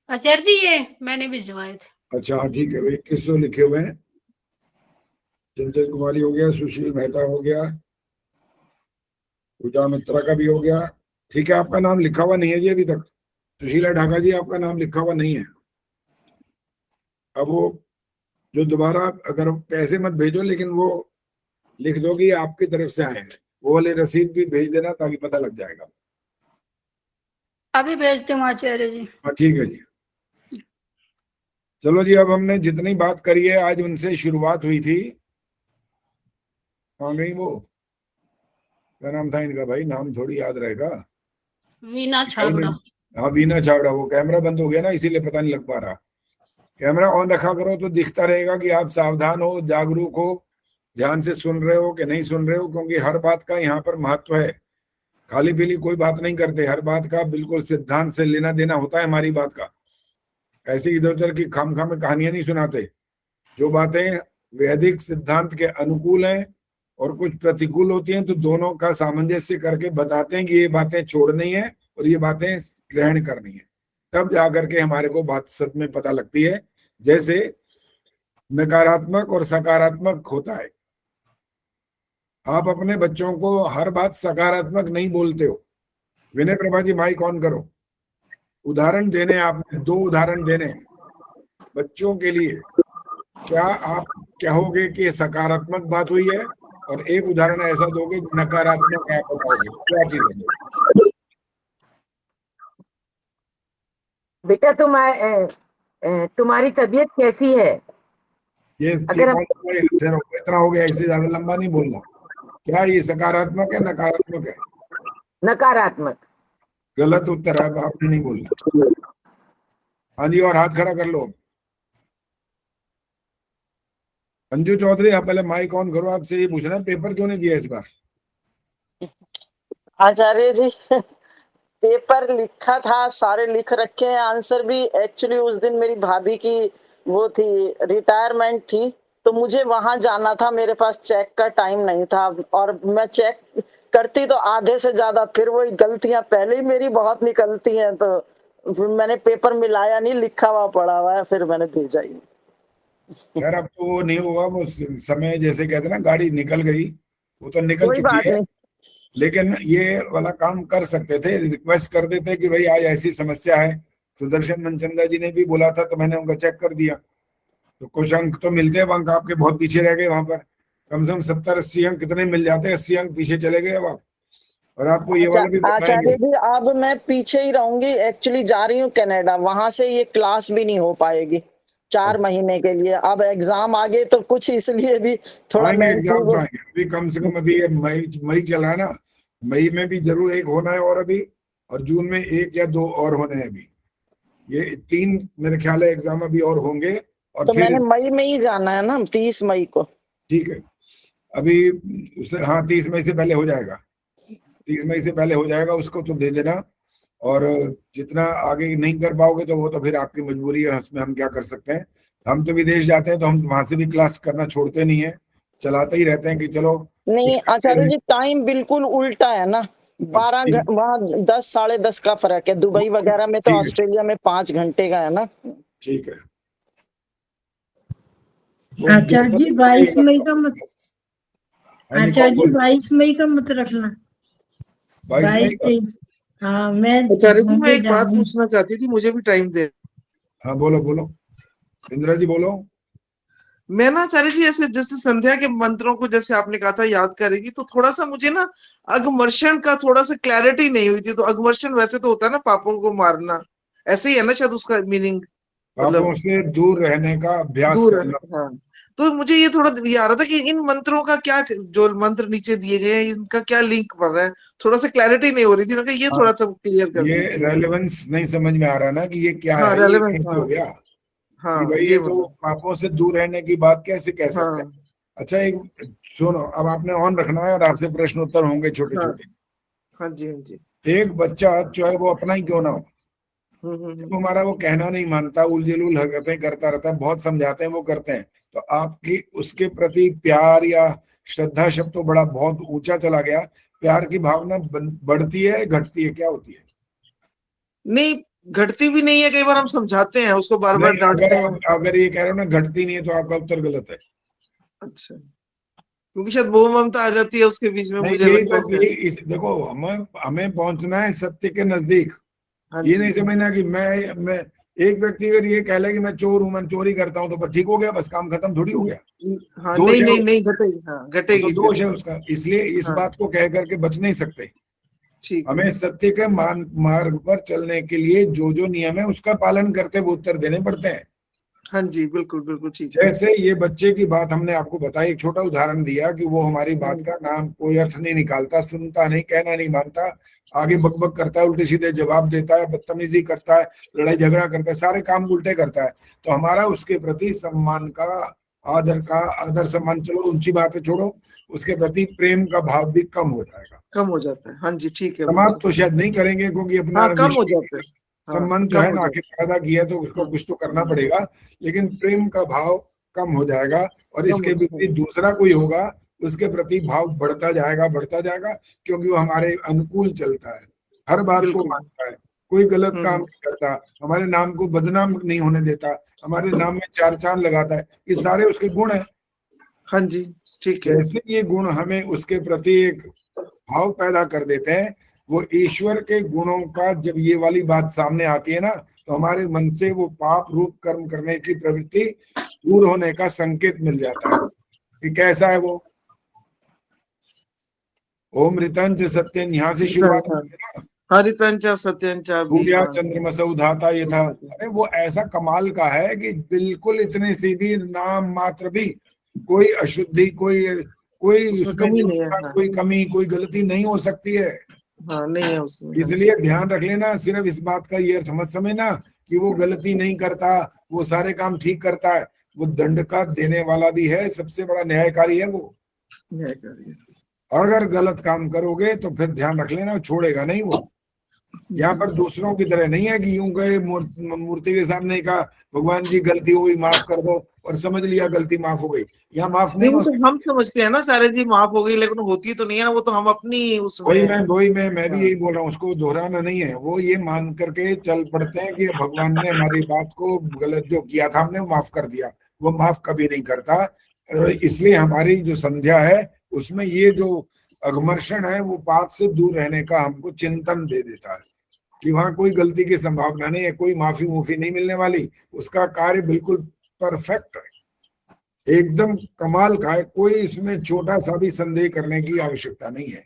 आचार्य जी ये मैंने भिजवाए थे। अच्छा हाँ ठीक है भाई, 2100 लिखे हुए हैं। चंचल कुमारी हो गया, सुशील मेहता हो गया, पूजा मित्रा का भी हो गया। ठीक है, आपका नाम लिखा हुआ नहीं है जी अभी तक। सुशीला ढाका जी आपका नाम लिखा हुआ नहीं है। अब वो जो दोबारा, अगर पैसे मत भेजो लेकिन वो लिख दो कि आपकी तरफ से आए हैं, वो वाली रसीद भी भेज देना ताकि पता लग जाएगा। अभी भेजते हूँ आचार्य जी। हाँ ठीक है जी। चलो जी, अब हमने जितनी बात करी है आज उनसे शुरुआत हुई थी। कहाँ गई वो? क्या नाम था इनका भाई? नाम थोड़ी याद रहेगा। वीना छाबड़ा। हाँ वीना छाबड़ा। वो कैमरा बंद हो गया ना, इसीलिए पता नहीं लग पा रहा। कैमरा ऑन रखा करो तो दिखता रहेगा कि आप सावधान हो, जागरूक हो, ध्यान से सुन रहे हो कि नहीं सुन रहे हो, क्योंकि हर बात का यहाँ पर महत्व है। खाली पीली कोई बात नहीं करते, हर बात का बिल्कुल सिद्धांत से लेना देना होता है हमारी बात का। ऐसी इधर उधर की खामखा में कहानियां नहीं सुनाते। जो बातें वैदिक सिद्धांत के अनुकूल हैं और कुछ प्रतिकूल होती हैं तो दोनों का सामंजस्य करके बताते हैं कि ये बातें छोड़नी है और ये बातें ग्रहण करनी है, तब जाकर के हमारे को बात सच में पता लगती है। जैसे नकारात्मक और सकारात्मक होता है। आप अपने बच्चों को हर बात सकारात्मक नहीं बोलते हो। विनय प्रभा जी माइक ऑन करो। उदाहरण देने, आपने 2 उदाहरण देने हैं बच्चों के लिए। क्या आप कहोगे कि ये सकारात्मक बात हुई है, और एक उदाहरण ऐसा दोगे नकारात्मक आप बताओगे, क्या चीज है? बेटा तुम्हारी तबीयत कैसी है? ये अगर कौन सा है? इतना हो गया, इससे ज्यादा लंबा नहीं बोलना। क्या ये सकारात्मक है नकारात्मक है? नकारात्मक। गलत उत्तर है, आपने नहीं बोलना। हाँ जी, और हाथ खड़ा कर लो। अंजू चौधरी, आप पहले माइक ऑन करो। आपसे ये पूछना है, पेपर क्यों नहीं दिया इस बार? आचार्य जी, पेपर लिखा था, सारे लिख रखे हैं, आंसर भी। एक्चुअली उस दिन मेरी भाभी की वो थी, रिटायरमेंट थी, तो मुझे वहां जाना था, मेरे पास चेक का टाइम नहीं था, और मैं चेक करती तो आधे से ज्यादा, फिर वही गलतियां पहले ही मेरी बहुत निकलती हैं, तो फिर मैंने पेपर मिलाया नहीं, लिखा हुआ पड़ा हुआ है, फिर मैंने भेजा ही। यार अब तो वो नहीं होगा, वो समय जैसे कहते हैं ना, गाड़ी निकल गई, वो तो निकल कोई बात चुकी है। नहीं। लेकिन ये वाला काम कर सकते थे, रिक्वेस्ट कर देते कि भाई आज ऐसी समस्या है। सुदर्शन मनचंदा जी ने भी बोला था, तो मैंने उनका चेक कर दिया, तो कुछ अंक तो मिलते हैं। अंक आपके बहुत पीछे रह गए, वहां पर कम से कम 70-80 अंक कितने मिल जाते हैं, 80 अंक पीछे चले गए अब आप। और आपको ये वाला भी बताएंगे। आचार्य जी, अब मैं पीछे ही रहूंगी, एक्चुअली जा रही हूँ कनाडा, वहां से ये क्लास भी नहीं हो पाएगी 4 महीने के लिए। अब एग्जाम आ गए तो कुछ इसलिए भी थोड़ा एग्जाम तो आएंगे अभी, कम से कम अभी मई चल रहा है ना, मई में भी जरूर एक होना है और अभी, और जून में 1 या 2 और होने हैं अभी। ये 3 मेरे ख्याल है एग्जाम अभी और होंगे। और तो फिर मैंने मई में ही जाना है ना, 30 मई को। ठीक है, अभी उसे, हाँ 30 मई से पहले हो जाएगा, 30 मई से पहले हो जाएगा, उसको तो दे देना। और जितना आगे नहीं कर पाओगे तो वो तो फिर आपकी मजबूरी है, उसमें हम क्या कर सकते हैं। हम तो विदेश जाते हैं तो हम वहां से भी क्लास करना छोड़ते नहीं है, चलाते ही रहते हैं कि चलो। नहीं आचार्य जी, टाइम बिल्कुल उल्टा है ना, 12 वहाँ 10 साढ़े 10 का फर्क है। दुबई वगैरह में तो, ऑस्ट्रेलिया में 5 घंटे का है ना। ठीक है। आचार्य जी 22 मई का मत, आचार्य जी 22 मई का मत रखना। 22-23। हाँ मैं आचार्य जी, मैं एक बात पूछना चाहती थी, मुझे भी टाइम दे। हाँ बोलो बोलो, इंदिरा जी बोलो। मैं ना आचार्य जी, ऐसे जैसे संध्या के मंत्रों को जैसे आपने कहा था याद करेगी, तो थोड़ा सा मुझे ना अघमर्षण का थोड़ा सा क्लैरिटी नहीं हुई थी। तो अघमर्षण वैसे तो होता है ना पापों को मारना, ऐसे ही है ना शायद उसका मीनिंग, पापों से दूर रहने का अभ्यास करना। हाँ, तो मुझे ये थोड़ा ये आ रहा था कि इन मंत्रों का क्या, जो मंत्र नीचे दिए गए हैं, इनका क्या लिंक पड़ रहा है, थोड़ा सा क्लैरिटी नहीं हो रही थी। मैं ये थोड़ा सा क्लियर कर ये दीजिए। रेलेवेंस नहीं समझ में आ रहा ना कि ये क्या हाँ, है, ये कैसे हो गया। हाँ, कि भाई ये तो पापों से दूर रहने की बात कैसे कह सकते हैं। अच्छा एक सुनो, अब आपने ऑन रखना है और आपसे प्रश्न उत्तर होंगे छोटे छोटे। हाँ जी, हाँ जी। एक बच्चा चाहे वो अपना ही क्यों ना हो, तो हमारा वो कहना नहीं मानता, उलझुल हरकतें करता रहता है, बहुत समझाते हैं वो करते हैं, तो आपकी उसके प्रति प्यार या श्रद्धा शब्द तो बड़ा बहुत ऊंचा चला गया, प्यार की भावना बढ़ती है घटती है, क्या होती है? नहीं, घटती भी नहीं है, कई बार हम समझाते हैं उसको, बार बार डांटते हैं। अगर ये कह रहे हो ना घटती नहीं है, तो आपका उत्तर गलत है। अच्छा, क्योंकि शायद मोह ममता आ जाती है उसके बीच में, मुझे लगता है। देखो हमें पहुंचना है सत्य के नजदीक। ये नहीं समझना कि मैं एक व्यक्ति अगर ये कह ले कि मैं चोर हूं, मैं चोरी करता हूं, तो ठीक हो गया, बस काम खत्म थोड़ी हो गया। हाँ, नहीं घटेगी, हाँ घटेगी, तो दोष है उसका, इसलिए इस बात को कह करके बच नहीं सकते। हमें सत्य के मार्ग पर चलने के लिए जो जो नियम है उसका पालन करते हुए उत्तर देने पड़ते हैं। हाँ जी, बिल्कुल बिल्कुल ठीक है। जैसे ये बच्चे की बात हमने आपको बताई, एक छोटा उदाहरण दिया कि वो हमारी बात का नाम कोई अर्थ नहीं निकालता, सुनता नहीं, कहना नहीं मानता, आगे बकबक करता है, उल्टे सीधे जवाब देता है, बदतमीजी करता है, लड़ाई झगड़ा करता है, सारे काम उल्टे करता है। तो हमारा उसके प्रति सम्मान का, आदर सम्मान, चलो ऊंची बातें छोड़ो, उसके प्रति प्रेम का भाव भी कम हो जाएगा, कम हो जाता है। हाँ जी, ठीक है। समाप्त तो शायद नहीं करेंगे क्योंकि अपना कम हो जाता है, संबंध जो है ना, आखिर पैदा किया तो उसको कुछ तो करना पड़ेगा, लेकिन प्रेम का भाव कम हो जाएगा। और इसके विपरीत दूसरा कोई होगा, उसके प्रति भाव बढ़ता जाएगा, क्योंकि वो हमारे अनुकूल चलता है, हर बात को मानता है, कोई गलत काम नहीं करता, हमारे नाम को बदनाम नहीं होने देता, हमारे नाम में चार चांद लगाता है, ये सारे उसके गुण हैं। हाँ जी, ठीक है। जैसे ये गुण हमें उसके प्रति एक भाव पैदा कर देते हैं, वो ईश्वर के गुणों का जब ये वाली बात सामने आती है ना, तो हमारे मन से वो पाप रूप कर्म करने की प्रवृत्ति दूर होने का संकेत मिल जाता है। कि कैसा है वो, ओम ऋतंच सत्यं, यहाँ से शुरुआत होती है ना, हरितंच सत्यंच सूर्या चंद्रमसौ धाता ये था। अरे वो ऐसा कमाल का है कि बिल्कुल इतने सी भी नाम मात्र भी कोई अशुद्धि, कोई उसमें कमी नहीं है, कोई कमी, कोई गलती नहीं हो सकती है। हाँ, नहीं है उसमें। इसलिए ध्यान रख लेना, सिर्फ इस बात का ये अर्थ मत समझना कि वो गलती नहीं करता, वो सारे काम ठीक करता है। वो दंड का देने वाला भी है, सबसे बड़ा न्यायकारी है वो। और अगर गलत काम करोगे तो फिर ध्यान रख लेना, छोड़ेगा नहीं वो। यहाँ पर दूसरों की तरह नहीं है कि यूं गए मूर्ति के सामने कहा भगवान जी गलती हो गई माफ कर दो और समझ लिया गलती माफ हो गई। यहाँ माफ नहीं हो तो हम समझते हैं ना सारे जी माफ हो गई, लेकिन होती तो नहीं है ना, वो तो हम अपनी उसमें वही मैं भी यही बोल रहा हूँ, उसको दोहराना नहीं है। वो ये मान करके चल पड़ते हैं कि भगवान ने हमारी बात को गलत जो किया था हमने माफ कर दिया। वो माफ कभी नहीं करता। इसलिए हमारी जो संध्या है उसमें ये जो अघमर्षण है वो पाप से दूर रहने का हमको चिंतन दे देता है कि वहां कोई गलती की संभावना नहीं है, कोई माफी मुफी नहीं मिलने वाली। उसका कार्य बिल्कुल परफेक्ट है, एकदम कमाल का है, कोई इसमें छोटा सा भी संदेह करने की आवश्यकता नहीं है।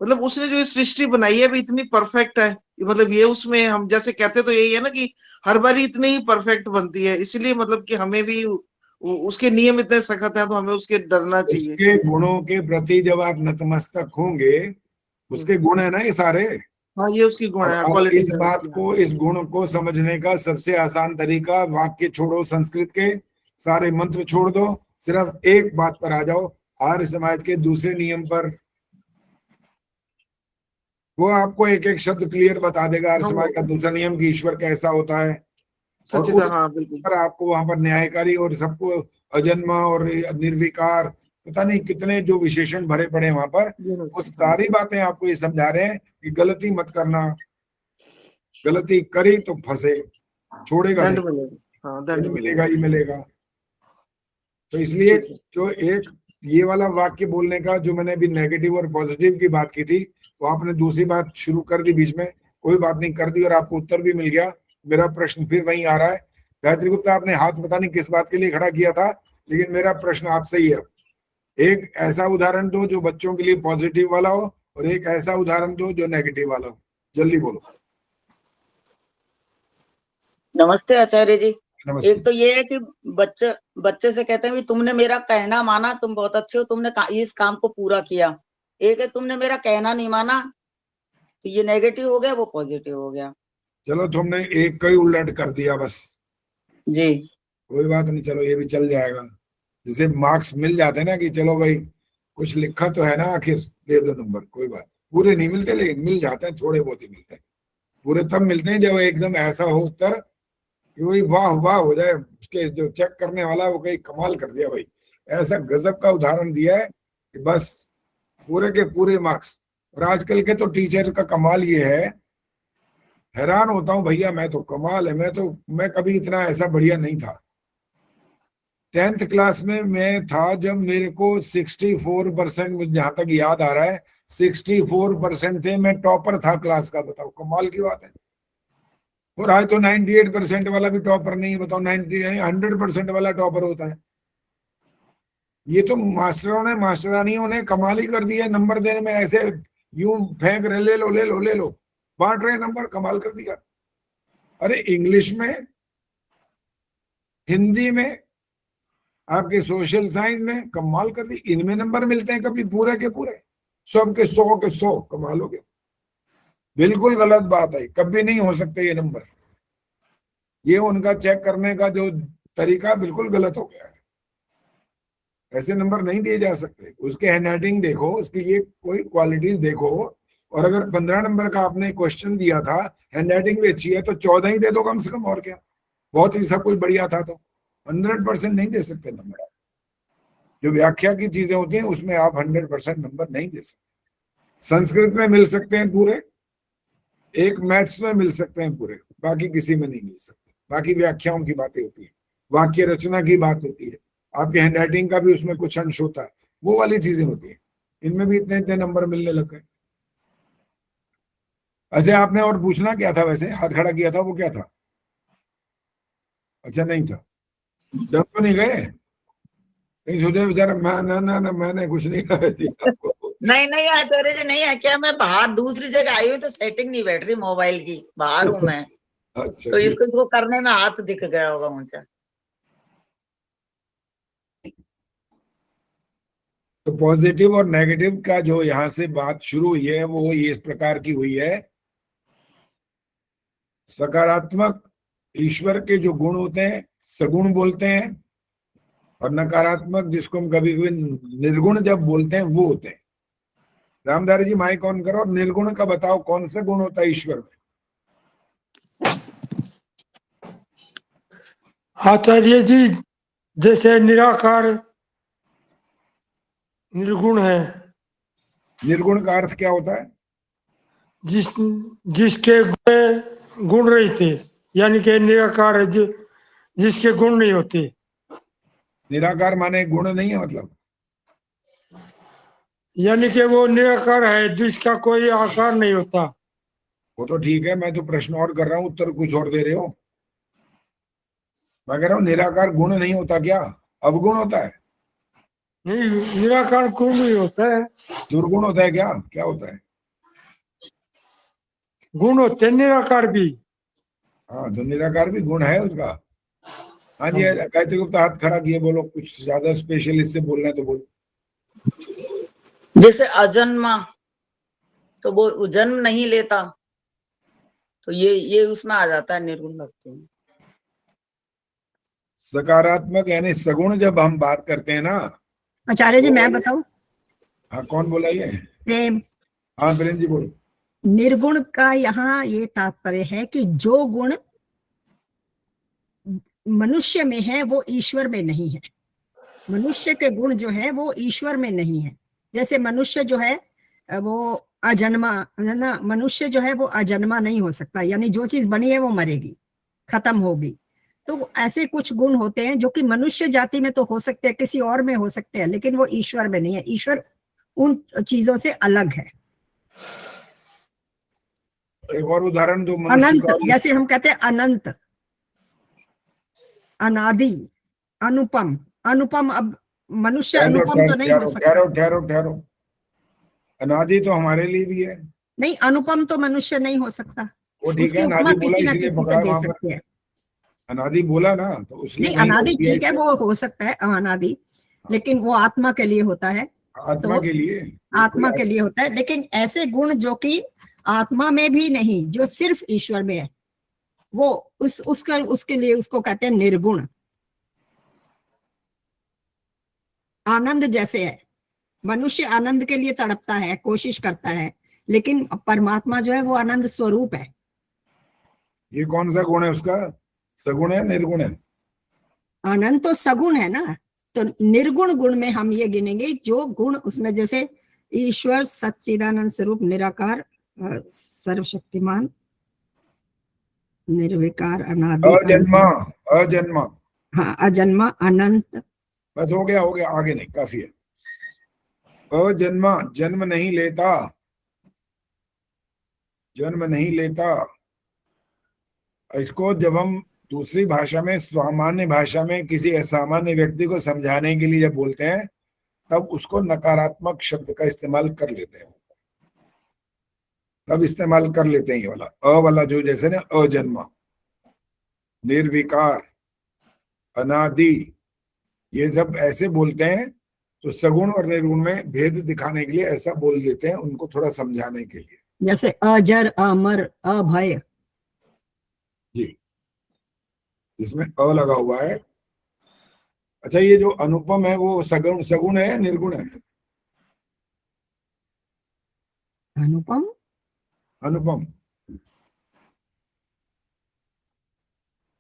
मतलब उसने जो सृष्टि बनाई है भी इतनी परफेक्ट है, मतलब ये उसमें हम जैसे कहते तो यही है ना कि हर बारी इतनी ही परफेक्ट बनती है, इसलिए मतलब कि हमें भी उसके नियम इतने सख्त हैं तो हमें उसके डरना चाहिए। उसके गुणों के प्रति जब आप नतमस्तक होंगे, उसके गुण है ना ये सारे। हाँ, ये उसकी गुण है। और इस बात को, इस गुण को समझने का सबसे आसान तरीका, वाक्य छोड़ो संस्कृत के, सारे मंत्र छोड़ दो, सिर्फ एक बात पर आ जाओ, आर्य समाज के दूसरे नियम पर। वो आपको एक एक शब्द क्लियर बता देगा। आर्य समाज का दूसरा नियम कि ईश्वर कैसा होता है, और हाँ, बिल्कुल। पर आपको वहां पर न्यायकारी और सबको अजन्मा और निर्विकार, पता नहीं कितने जो विशेषण भरे पड़े वहां पर, वो सारी बातें आपको ये समझा रहे हैं कि गलती मत करना, गलती करी तो फंसे, छोड़ेगा दंड नहीं, मिलेगा। हाँ, दंड मिलेगा ही मिलेगा। तो इसलिए जो एक ये वाला वाक्य बोलने का, जो मैंने अभी नेगेटिव और पॉजिटिव की बात की थी, वो आपने दूसरी बात शुरू कर दी बीच में, कोई बात नहीं, कर दी और आपको उत्तर भी मिल गया। मेरा प्रश्न फिर वहीं आ रहा है। गायत्री गुप्ता, आपने हाथ पता नहीं किस बात के लिए खड़ा किया था, लेकिन मेरा प्रश्न आपसे ही है, एक ऐसा उदाहरण दो जो बच्चों के लिए पॉजिटिव वाला हो, और एक ऐसा उदाहरण दो जो नेगेटिव वाला हो। जल्दी बोलो। नमस्ते आचार्य जी। नमस्ते। एक तो ये है कि बच्चे से कहते हैं भी तुमने मेरा कहना माना, तुम बहुत अच्छे हो, तुमने इस काम को पूरा किया। एक है तुमने मेरा कहना नहीं माना, तो ये नेगेटिव हो गया, वो पॉजिटिव हो गया। चलो तुमने एक का ही उलट कर दिया बस जी, कोई बात नहीं, चलो ये भी चल जाएगा। जैसे मार्क्स मिल जाते हैं ना कि चलो भाई कुछ लिखा तो है ना, आखिर दे दो नंबर, कोई बात। पूरे नहीं मिलते लेकिन मिल जाते हैं, थोड़े बहुत ही मिलते हैं। पूरे तब मिलते हैं जब एकदम ऐसा हो उत्तर कि वही वाह वाह हो जाए, उसके जो चेक करने वाला वो कहीं कमाल कर दिया भाई, ऐसा गजब का उदाहरण दिया है कि बस पूरे के पूरे मार्क्स। और आजकल के तो टीचर का कमाल ये है, हैरान होता हूँ भैया, मैं तो कमाल है, मैं कभी इतना ऐसा बढ़िया नहीं था। 10th क्लास में मैं था जब मेरे को 64%, जहां तक याद आ रहा है 64% थे, मैं टॉपर था क्लास का। बताओ कमाल की बात है। और आज तो 98% वाला भी टॉपर नहीं है, बताओ 100% वाला टॉपर होता है। ये तो मास्टरों ने, मास्टरानियों ने कमाल ही कर दिया नंबर देने में, ऐसे यूं फेंक रहे, ले लो ले लो ले लो, बांट रहे नंबर, कमाल कर दिया। अरे इंग्लिश में, हिंदी में, आपके सोशल साइंस में कमाल कर दी, इनमें नंबर मिलते हैं कभी पूरे के पूरे, 100 के 100 कमाल हो गया। बिल्कुल गलत बात है, कभी नहीं हो सकते ये नंबर। ये उनका चेक करने का जो तरीका बिल्कुल गलत हो गया है, ऐसे नंबर नहीं दिए जा सकते। उसके हैंडराइटिंग देखो, उसकी ये कोई क्वालिटीज देखो, और अगर 15 नंबर का आपने क्वेश्चन दिया था, हैंडराइटिंग भी अच्छी है, तो 14 ही दे दो कम से कम, और क्या। बहुत ही सब कुछ बढ़िया था तो 100% नहीं दे सकते नंबर। जो व्याख्या की चीजें होती हैं उसमें आप 100% नंबर नहीं दे सकते। संस्कृत में मिल सकते हैं पूरे, एक मैथ्स में मिल सकते हैं पूरे, बाकी किसी में नहीं मिल सकते। बाकी व्याख्याओं की बातें होती है, वाक्य रचना की बात होती है, आपके हैंडराइटिंग का भी उसमें कुछ अंश होता है, वो वाली चीजें होती है। इनमें भी इतने इतने नंबर मिलने लग गए। अच्छा, आपने और पूछना क्या था? वैसे हाथ खड़ा किया था, वो क्या था? अच्छा, नहीं था। डर तो नहीं गए कहीं? सोचे बेचारा मैं ना मैंने कुछ नहीं कहा थी आपको। नहीं नहीं आचार्य जी, नहीं है क्या, मैं बाहर दूसरी जगह आई हुई तो सेटिंग नहीं बैठ रही मोबाइल की, बाहर हूँ मैं। अच्छा, तो इसको करने में हाथ दिख गया होगा ऊंचा। तो पॉजिटिव और नेगेटिव का जो यहाँ से बात शुरू हुई है वो ये इस प्रकार की हुई है। सकारात्मक ईश्वर के जो गुण होते हैं सगुण बोलते हैं, और नकारात्मक जिसको हम कभी कभी निर्गुण जब बोलते हैं वो होते हैं। रामधारी जी माइक ऑन करो, और निर्गुण का बताओ कौन सा गुण होता है ईश्वर में? आचार्य जी, जैसे निराकार निर्गुण है। निर्गुण का अर्थ क्या होता है? जिसके गुण रहते, यानी कि निराकार है जिसके गुण नहीं होते। निराकार माने गुण नहीं है, मतलब यानी कि वो निराकार है जिसका कोई आकार नहीं होता। वो तो ठीक है, मैं तो प्रश्न और कर रहा हूँ, उत्तर कुछ और दे रहे हो। मैं कह रहा हूँ निराकार गुण नहीं होता क्या? अवगुण होता है? नहीं, निराकार गुण नहीं होता है। दुर्गुण होता है क्या? क्या होता है? गुण होते हैं निराकार भी। हाँ, तो निराकार भी गुण है उसका। हाँ जी, गायत्री गुप्ता हाथ खड़ा किए, बोलो कुछ ज्यादा स्पेशल इससे बोलना है तो बोलो। जैसे अजन्मा, तो वो जन्म नहीं लेता, तो ये उसमें आ जाता है निर्गुण भक्ति में। सकारात्मक यानी सगुण जब हम बात करते हैं ना। आचार्य जी मैं बताऊं? हाँ, कौन बोला ये? प्रेम। हाँ, प्रेम जी बोलो। निर्गुण का यहाँ ये तात्पर्य है कि जो गुण मनुष्य में है वो ईश्वर में नहीं है। मनुष्य के गुण जो है वो ईश्वर में नहीं है। जैसे मनुष्य जो है वो अजन्मा है ना, मनुष्य जो है वो अजन्मा नहीं हो सकता, यानी जो चीज बनी है वो मरेगी, खत्म होगी। तो ऐसे कुछ गुण होते हैं जो कि मनुष्य जाति में तो हो सकते हैं, किसी और में हो सकते हैं, लेकिन वो ईश्वर में नहीं है। ईश्वर उन चीजों से अलग है। एक और उदाहरण दो मनुष्य अनंत, का। जैसे हम कहते हैं अनंत, अनादि, अनुपम। अनुपम, अब मनुष्य अनुपम तो नहीं हो सकता। ठहरो। अनादि तो हमारे लिए भी है। नहीं, अनुपम तो मनुष्य नहीं हो सकता। वो ठीक उसकी है, उपमा अनादि बोला किसी ना इसलिए किसी पकड़ा से दे वहां सकते पर। हैं। अनादि बोला ना, तो उसलिए नहीं, वहीं अनादि रोक दिया ठीक है, इसको। वो हो सकता है अनादि, लेकिन वो आत्मा के लिए होता है। आत्मा तो के लिए, आत्मा के लिए होता है, लेकिन ऐसे गुण जो कि आत्मा में भी नहीं, जो सिर्फ ईश्वर में है, वो उसके लिए उसको कहते हैं निर्गुण। आनंद जैसे है, मनुष्य आनंद के लिए तड़पता है, कोशिश करता है, लेकिन परमात्मा जो है वो आनंद स्वरूप है। ये कौन सा गुण है उसका? सगुण है, निर्गुण है? आनंद तो सगुण है ना। तो निर्गुण गुण में हम ये गिनेंगे जो गुण उसमें, जैसे ईश्वर सच्चिदानंद स्वरूप, निराकार, सर्वशक्तिमान, निर्विकार, अनादि, अजन्मा। अजन्मा। हाँ, अजन्मा, अनंत। बस हो गया, आगे नहीं, काफी है। अजन्मा, जन्म नहीं लेता, जन्म नहीं लेता। इसको जब हम दूसरी भाषा में, सामान्य भाषा में किसी असामान्य व्यक्ति को समझाने के लिए जब बोलते हैं, तब उसको नकारात्मक शब्द का इस्तेमाल कर लेते हैं। तब इस्तेमाल कर लेते हैं ये वाला अ वाला, जो जैसे ना अजन्मा, निर्विकार, अनादि, ये सब ऐसे बोलते हैं। तो सगुण और निर्गुण में भेद दिखाने के लिए ऐसा बोल देते हैं, उनको थोड़ा समझाने के लिए। जैसे अजर, अमर, अभय। जी, इसमें अ लगा हुआ है। अच्छा, ये जो अनुपम है वो सगुण है या निर्गुण है? अनुपम, अनुपम।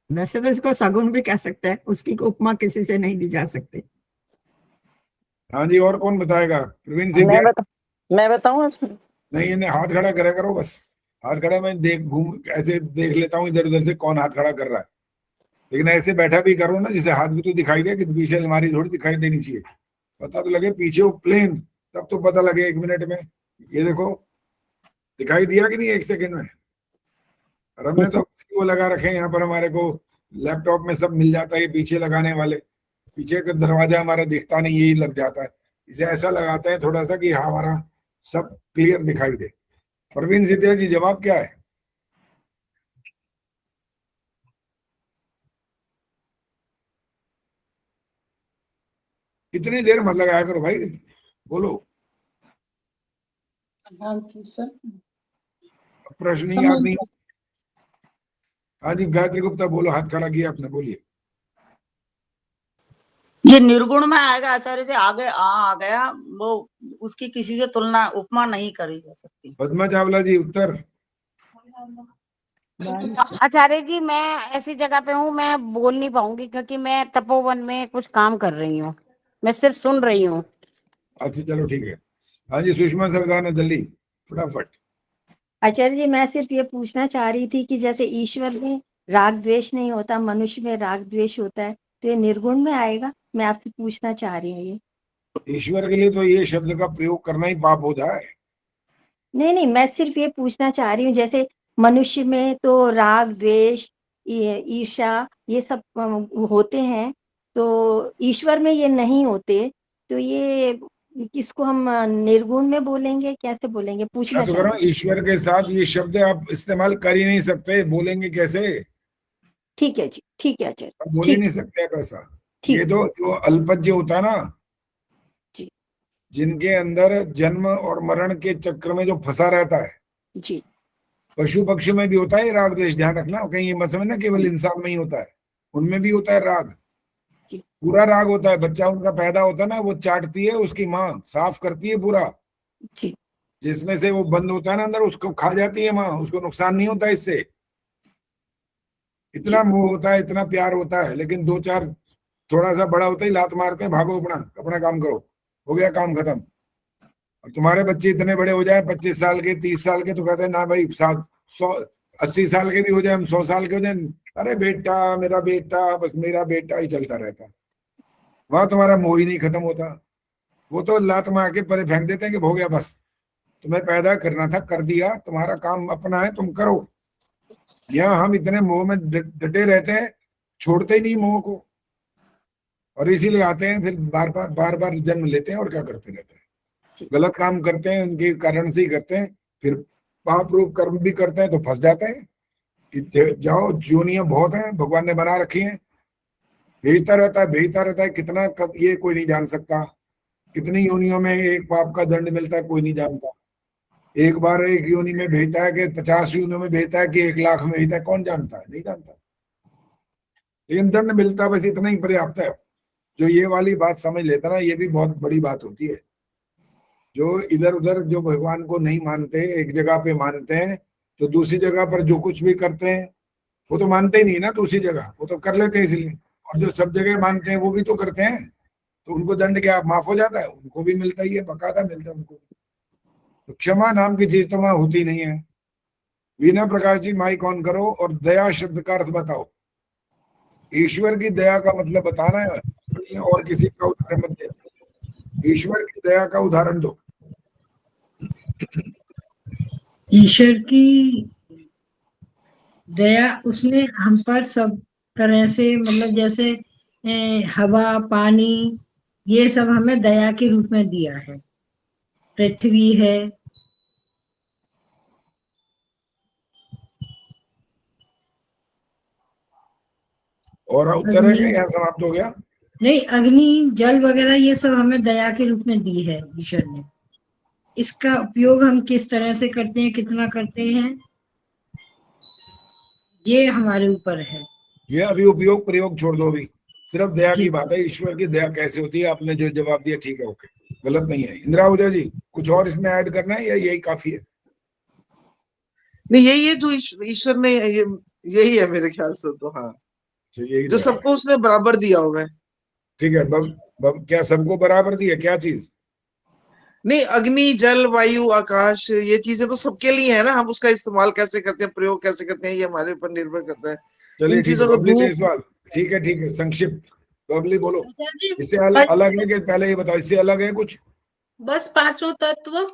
वैसे तो इसको सगुण भी कह सकते हैं, उसकी उपमा किसी से नहीं दी जा सकती। हाँ जी, और कौन बताएगा? प्रवीण सिंह। मैं बताऊं? नहीं, इन्हें हाथ खड़ा करा करो बस। हाथ खड़ा मैं ऐसे देख लेता हूँ इधर उधर से कौन हाथ खड़ा कर रहा है, लेकिन ऐसे बैठा भी करो ना जिसे हाथ भी तो दिखाई दे, कि पीछे अलमारी थोड़ी दिखाई देनी चाहिए, पता तो लगे पीछे वो प्लेन, तब तो पता लगे 1 मिनट में। ये देखो दिखाई दिया कि नहीं 1 सेकंड में। और हमने तो वो लगा रखे हैं यहाँ पर, हमारे को लैपटॉप में सब मिल जाता है, पीछे लगाने वाले, पीछे का दरवाजा हमारा दिखता नहीं, यही लग जाता है। इसे ऐसा लगाते हैं थोड़ा सा कि हाँ हमारा सब क्लियर दिखाई दे। प्रवीण सिद्धिया जी जवाब क्या है? इतनी देर मत लगाया करो भाई, बोलो। हाँ जी सर, प्रश्न ही याद नहीं। हाँ जी गायत्री गुप्ता बोलो, हाथ खड़ा किया आपने, बोलिए। ये निर्गुण में आएगा आचार्य जी, आगे आ गया वो, उसकी किसी से तुलना उपमा नहीं करी जा सकती। पद्मा चावला जी उत्तर। आचार्य जी मैं ऐसी जगह पे हूँ, मैं बोल नहीं पाऊंगी क्योंकि मैं तपोवन में कुछ काम कर रही हूँ, मैं सिर्फ सुन रही हूँ। अच्छा चलो ठीक है। हाँ जी सुषमा सरदार, जल्दी फटाफट। आचार्य जी मैं सिर्फ ये पूछना चाह रही थी कि जैसे ईश्वर में राग द्वेष नहीं होता, मनुष्य में राग द्वेष होता है, तो ये निर्गुण में आएगा? मैं आपसे पूछना चाह रही हूँ ये। ईश्वर के लिए तो ये शब्द का प्रयोग करना ही पाप होता है। नहीं, मैं सिर्फ ये पूछना चाह रही हूँ, जैसे मनुष्य में तो राग द्वेष ईर्ष्या ये सब होते हैं, तो ईश्वर में ये नहीं होते, तो ये किसको हम निर्गुण में बोलेंगे, कैसे बोलेंगे? पूछना तो चाह करो, रही हूँ। ईश्वर के साथ ये शब्द आप इस्तेमाल कर ही नहीं सकते, बोलेंगे कैसे? ठीक है जी, ठीक है आचार्य, आप बोल ही ठीक नहीं सकते आप ऐसा। ठीक। ये तो जो अल्पज्य होता है ना, जी जिनके अंदर जन्म और मरण के चक्र में जो फंसा रहता है, जी, पशु पक्षी में भी होता है राग द्वेष, ध्यान रखना, कहीं ये मत समझना केवल इंसान में ही होता है, उनमें भी होता है राग, पूरा राग होता है। बच्चा उनका पैदा होता है ना, वो चाटती है, उसकी माँ साफ करती है पूरा, जिसमें से वो बंद होता है ना अंदर, उसको खा जाती है माँ, उसको नुकसान नहीं होता इससे। इतना मोह होता है, इतना प्यार होता है, लेकिन 2-4 थोड़ा सा बड़ा होता ही लात मारते हैं, भागो अपना अपना काम करो, हो गया काम खत्म। और तुम्हारे बच्चे इतने बड़े हो जाए 25 साल के 30 साल के, तो कहते हैं ना भाई 80 साल के भी हो जाए, हम 100 साल के हो जाए, अरे बेटा मेरा बेटा, बस मेरा बेटा ही चलता रहता है। वहां तुम्हारा मोह ही नहीं खत्म होता। वो तो लात मार के परे फेंक देते हैं कि हो गया, बस तुम्हें पैदा करना था कर दिया, तुम्हारा काम अपना है तुम करो। यहाँ हम इतने मोह में डटे रहते हैं, छोड़ते ही नहीं मोह को, और इसीलिए आते हैं फिर बार बार जन्म लेते हैं और क्या करते रहते हैं, गलत काम करते हैं, उनके कारण से ही करते हैं, फिर पाप रूप कर्म भी करते हैं तो फंस जाते हैं कि जाओ जोनियां बहुत हैं भगवान ने बना रखी हैं, भेजता रहता है कितना ये कोई नहीं जान सकता। कितनी योनियों में एक पाप का दंड मिलता है कोई नहीं जानता। एक बार एक योनि में भेजता है कि 50 योनियों में भेजता है कि 1 लाख में भेजता है, कौन जानता है? नहीं जानता, लेकिन दंड मिलता बस इतना ही पर्याप्त है। जो ये वाली बात समझ लेता ना, ये भी बहुत बड़ी बात होती है। जो इधर उधर जो भगवान को नहीं मानते, एक जगह पे मानते हैं, तो दूसरी जगह पर जो कुछ भी करते हैं वो तो मानते ही नहीं ना, दूसरी जगह वो तो कर लेते हैं इसलिए। और जो सब जगह मानते हैं वो भी तो करते हैं, तो उनको दंड क्या माफ हो जाता है? उनको भी मिलता ही है, बकायदा मिलता है उनको। तो क्षमा नाम की चीज तो वहां होती नहीं है। वीना प्रकाश जी माइक ऑन करो और दया शब्द का अर्थ बताओ। ईश्वर की दया का मतलब बताना है और किसी का उदाहरण मत देना। ईश्वर की दया का उदाहरण दो। ईश्वर की दया उसने हम पर सब तरह से, मतलब जैसे हवा पानी ये सब हमें दया के रूप में दिया है, पृथ्वी है। और उत्तर है क्या? यहाँ समाप्त हो गया? नहीं, अग्नि जल वगैरह ये सब हमें दया के रूप में दी है ईश्वर ने। इसका उपयोग हम किस तरह से करते हैं, कितना करते हैं, ये हमारे ऊपर है। ये अभी उपयोग प्रयोग छोड़ दो, अभी सिर्फ दया की बात है। ईश्वर की दया कैसे होती है, आपने जो जवाब दिया ठीक है, ओके, गलत नहीं है। इंदिरा आहूजा जी कुछ और इसमें ऐड करना है या यही काफी है? नहीं यही है जो ईश्वर ने, यही है मेरे ख्याल से तो। हाँ, जो सबको उसने बराबर दिया हुआ है। ठीक है, क्या सबको बराबर दिया? क्या चीज? नहीं, अग्नि, जल, वायु, आकाश, ये चीजें तो सबके लिए है ना, हम उसका इस्तेमाल कैसे करते हैं, प्रयोग कैसे करते हैं, ये हमारे ऊपर निर्भर करता है। चलिए इन ठीक है, चीजों को बबली धूप, जायसवाल, ठीक है, संक्षिप्त बबली बोलो। आचार्य जी इससे अलग है कि पहले ये बताओ, इससे अलग है कुछ? बस पांचों तत्व,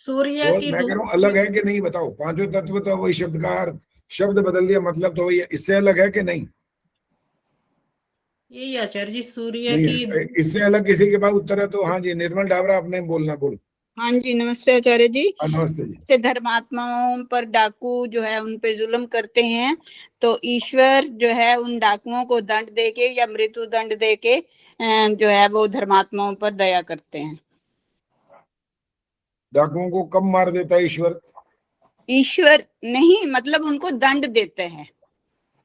सूर्य तो की मैं कह रहा हूँ धूप, अलग है कि नहीं, बताओ। पांचों तत्व तो वही शब्द का अर्थ, शब्द बदल दिया, मतलब तो वही है। इससे अलग है कि नहीं? यही आचार्य जी, सूर्य नहीं की है। इससे अलग किसी के पास उत्तर है तो हाँ जी, निर्मल डाबरा, आपने बोलना, बोलो। हाँ जी, नमस्ते आचार्य जी। नमस्ते जी। से धर्मात्माओं पर डाकू जो है उन पे जुल्म करते हैं, तो ईश्वर जो है उन डाकुओं को दंड देके या मृत्यु दंड देके जो है वो धर्मात्माओं पर दया करते हैं। डाकुओं को कब मार देता है ईश्वर? ईश्वर नहीं, मतलब उनको दंड देते हैं।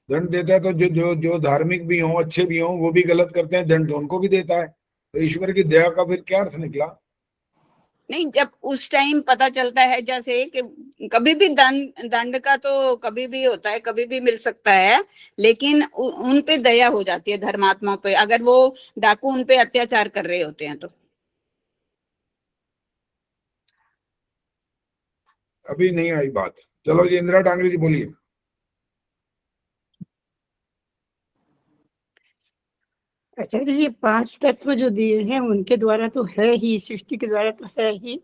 दंड देता है तो जो जो जो धार्मिक भी हों, अच्छे भी हों, वो भी गलत करते हैं, दंड तो उनको भी देता है। तो ईश्वर की दया का फिर क्या अर्थ निकला? नहीं, जब उस टाइम पता चलता है जैसे कि कभी भी दंड का तो कभी भी होता है, कभी भी मिल सकता है, लेकिन उन पे दया हो जाती है धर्मात्माओं पे, अगर वो डाकू उन पे अत्याचार कर रहे होते हैं तो। अभी नहीं आई बात। चलो जी, इंदिरा टांगरी जी बोलिए। आचार्य जी, पांच तत्व जो दिए हैं उनके द्वारा तो है ही, सृष्टि के द्वारा तो है ही।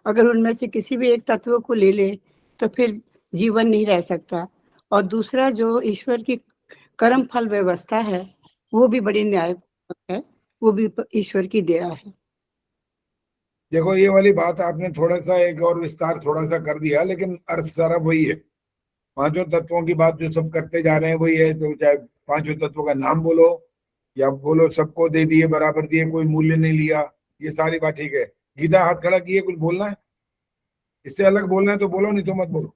अगर उनमें से किसी भी एक तत्व को ले ले तो फिर जीवन नहीं रह सकता। और दूसरा जो ईश्वर की कर्म फल व्यवस्था है वो भी बड़ी न्यायपूर्वक है, वो भी ईश्वर की दया है। देखो, ये वाली बात आपने थोड़ा सा एक और विस्तार थोड़ा सा कर दिया, लेकिन अर्थ सारा वही है। पांचों तत्वों की बात जो सब करते जा रहे हैं वही है। तो चाहे पांचों तत्वों का नाम बोलो या बोलो सबको दे दिए, बराबर दिए, कोई मूल्य नहीं लिया, ये सारी बात ठीक है। गीता हाथ खड़ा किए, कुछ बोलना है? इससे अलग बोलना है तो बोलो, नहीं तो मत बोलो।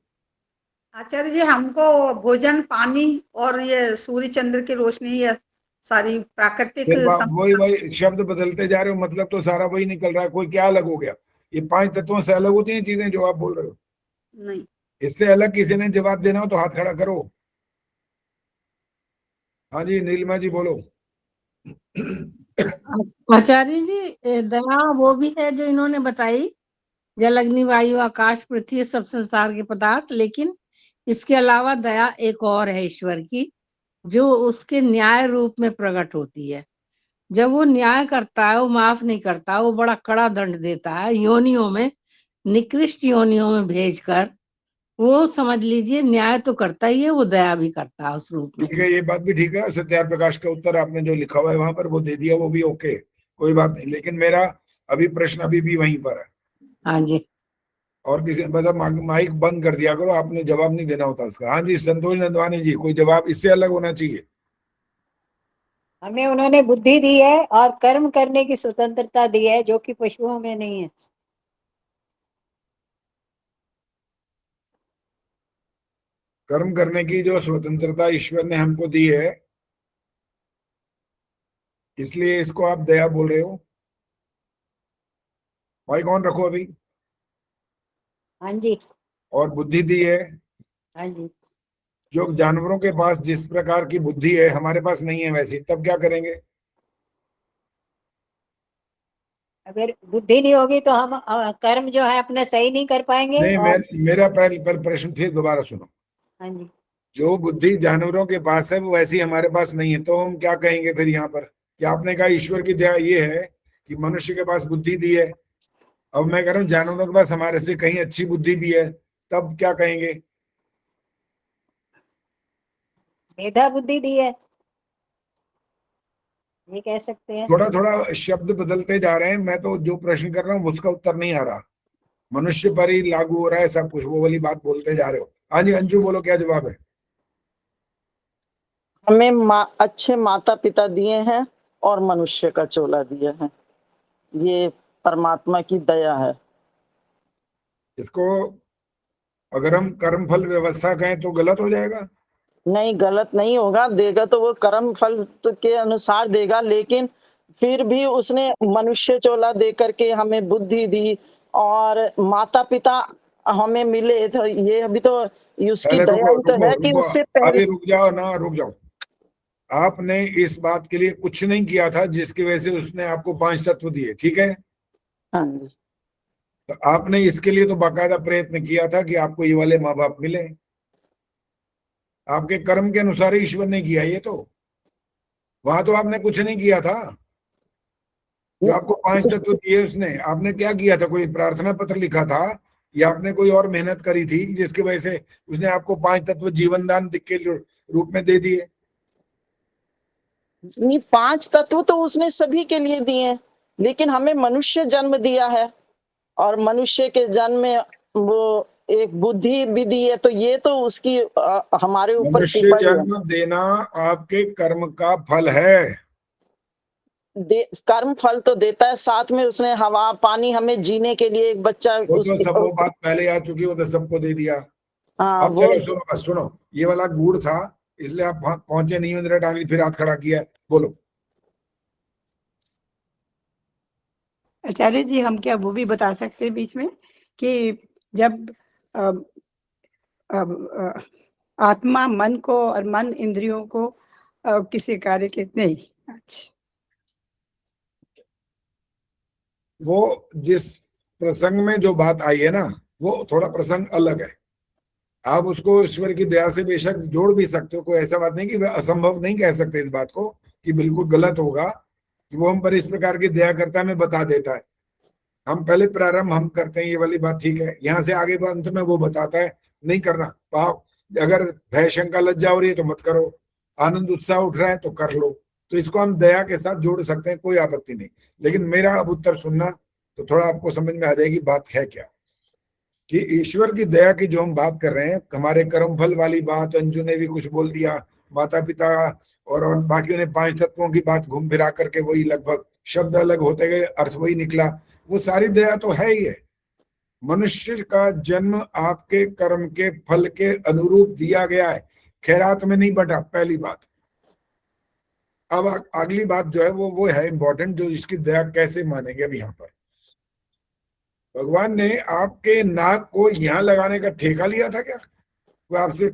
आचार्य जी, हमको भोजन, पानी और ये सूर्य चंद्र की रोशनी, ये सारी प्राकृतिक फिर वही शब्द बदलते जा रहे हो, मतलब तो सारा वही निकल रहा है। कोई क्या अलग हो गया? ये पांच तत्वों से अलग होती हैं चीजें जो आप बोल रहे हो? नहीं। इससे अलग किसी ने जवाब देना हो तो हाथ खड़ा करो। हाँ जी, नीलिमा जी बोलो। आचार्य जी, दया वो भी है जो इन्होंने बताई, जल, अग्नि, वायु, आकाश, पृथ्वी, सब संसार के पदार्थ, लेकिन इसके अलावा दया एक और है ईश्वर की, जो उसके न्याय रूप में प्रकट होती है। जब वो न्याय करता है, वो माफ नहीं करता, वो बड़ा कड़ा दंड देता है, योनियों में, निकृष्ट योनियों में भेजकर। वो समझ लीजिए न्याय तो करता ही है, वो दया भी करता है उस रूप में। ठीक है, ये बात भी ठीक है। सत्यार प्रकाश का उत्तर आपने जो लिखा हुआ है वहां पर वो दे दिया, वो भी ओके, कोई बात नहीं। लेकिन मेरा अभी प्रश्न अभी भी वहीं पर है। हाँ जी। और किसी मतलब माइक बंद कर दिया करो, आपने जवाब नहीं देना होता उसका। हाँ जी, संतोष नंदवानी जी, कोई जवाब इससे अलग होना चाहिए? हमें उन्होंने बुद्धि दी है और कर्म करने की स्वतंत्रता दी है, जो कि पशुओं में नहीं है। कर्म करने की जो स्वतंत्रता ईश्वर ने हमको दी है, इसलिए इसको आप दया बोल रहे हो। माइक ऑन रखो अभी। हाँ जी। और बुद्धि दी है, हाँ जी। जो जानवरों के पास जिस प्रकार की बुद्धि है हमारे पास नहीं है वैसी, तब क्या करेंगे? अगर बुद्धि नहीं होगी तो हम कर्म जो है अपने सही नहीं कर पाएंगे। नहीं, और मेरा पहले प्रश्न फिर दोबारा सुनो। हाँ जी। जो बुद्धि जानवरों के पास है वो वैसी हमारे पास नहीं है, तो हम क्या कहेंगे फिर यहाँ पर? कि आपने कहा ईश्वर की दया ये है कि मनुष्य के पास बुद्धि दी है। अब मैं कह रहा हूँ जानवरों के पास हमारे से कहीं अच्छी बुद्धि भी है, तब क्या कहेंगे? मेधा बुद्धि दी है, ये कह सकते हैं। थोड़ा थोड़ा शब्द बदलते जा रहे हैं। मैं तो जो प्रश्न कर रहा हूँ उसका उत्तर नहीं आ रहा। मनुष्य पर ही लागू हो रहा है सब कुछ, वो वाली बात बोलते जा रहे हो। हाँ जी, अंजू बोलो, क्या जवाब है? हमें अच्छे माता पिता दिए हैं और मनुष्य का चोला दिया है, ये परमात्मा की दया है। इसको अगर हम कर्म फल व्यवस्था कहें तो गलत हो जाएगा? नहीं, गलत नहीं होगा। देगा तो वो कर्म फल के अनुसार देगा, लेकिन फिर भी उसने मनुष्य चोला दे करके हमें बुद्धि दी और माता पिता हमें मिले, तो ये अभी तो उसकी पहले दया ही तो है कि रुको, उससे अभी पहले। रुक जाओ ना, रुक जाओ। आपने इस बात के लिए कुछ नहीं किया था जिसकी वजह से उसने आपको पांच तत्व दिए, ठीक है? हाँ जी। तो आपने इसके लिए तो बाकायदा प्रयत्न किया था कि आपको ये वाले माँ बाप मिले। आपके कर्म के अनुसार ही ईश्वर ने किया ये तो। वहां तो आपने कुछ नहीं किया था। जो आपको 5 तत्व दिए उसने, आपने क्या किया था? कोई प्रार्थना पत्र लिखा था या आपने कोई और मेहनत करी थी जिसकी वजह से उसने आपको 5 तत्व जीवन दान के रूप में दे दिए? नहीं, 5 तत्व तो उसने सभी के लिए दिए हैं, लेकिन हमें मनुष्य जन्म दिया है और मनुष्य के जन्म में वो एक बुद्धि भी दी है, तो ये तो उसकी हमारे ऊपर मनुष्य कृपा ही है। जन्म देना आपके कर्म का फल है। कर्म फल तो देता है, साथ में उसने हवा पानी हमें जीने के लिए एक बच्चा वो तो सब वो बात पहले आ चुकी, वो तो सबको दे दिया। हाँ, अब वो चलो सुनो, बस सुनो, ये वाला गुड़ था इसलिए आप पहुंचे नहीं, इंदिरा टांगी फिर हाथ खड़ा किया। बोलो। आचार्य जी, हम क्या वो भी बता सकते हैं बीच में कि जब आत्मा मन को और मन इंद्रियों को किसी कार्य के नहीं, अच्छा, वो जिस प्रसंग में जो बात आई है ना, वो थोड़ा प्रसंग अलग है। आप उसको ईश्वर की दया से बेशक जोड़ भी सकते हो, कोई ऐसा बात नहीं कि असंभव नहीं कह सकते इस बात को कि बिल्कुल गलत होगा कि वो हम पर इस प्रकार की दया करता है, हमें बता देता है। हम पहले प्रारंभ हम करते हैं, ये वाली बात ठीक है। यहाँ से आगे अंत में वो बताता है नहीं करना पाप। अगर भय शंका लज्जा हो रही है तो मत करो, आनंद उत्साह उठ रहा है तो कर लो। तो इसको हम दया के साथ जोड़ सकते हैं, कोई आपत्ति नहीं। लेकिन मेरा अब उत्तर सुनना तो थोड़ा आपको समझ में आ जाएगी बात है क्या। कि ईश्वर की दया की जो हम बात कर रहे हैं, हमारे कर्म फल वाली बात अंजू ने भी कुछ बोल दिया, माता पिता और बाकियों ने 5 तत्वों की बात घूम फिरा करके वही लगभग शब्द अलग होते गए, अर्थ वही निकला। वो सारी दया तो है ही है। मनुष्य का जन्म आपके कर्म के फल के अनुरूप दिया गया है, खैरात में नहीं बटा, पहली बात। अब अगली बात जो है वो है इंपॉर्टेंट, जो इसकी दया कैसे मानेंगे। अब यहाँ पर भगवान ने आपके नाक को यहां लगाने का ठेका लिया था क्या? वो आपसे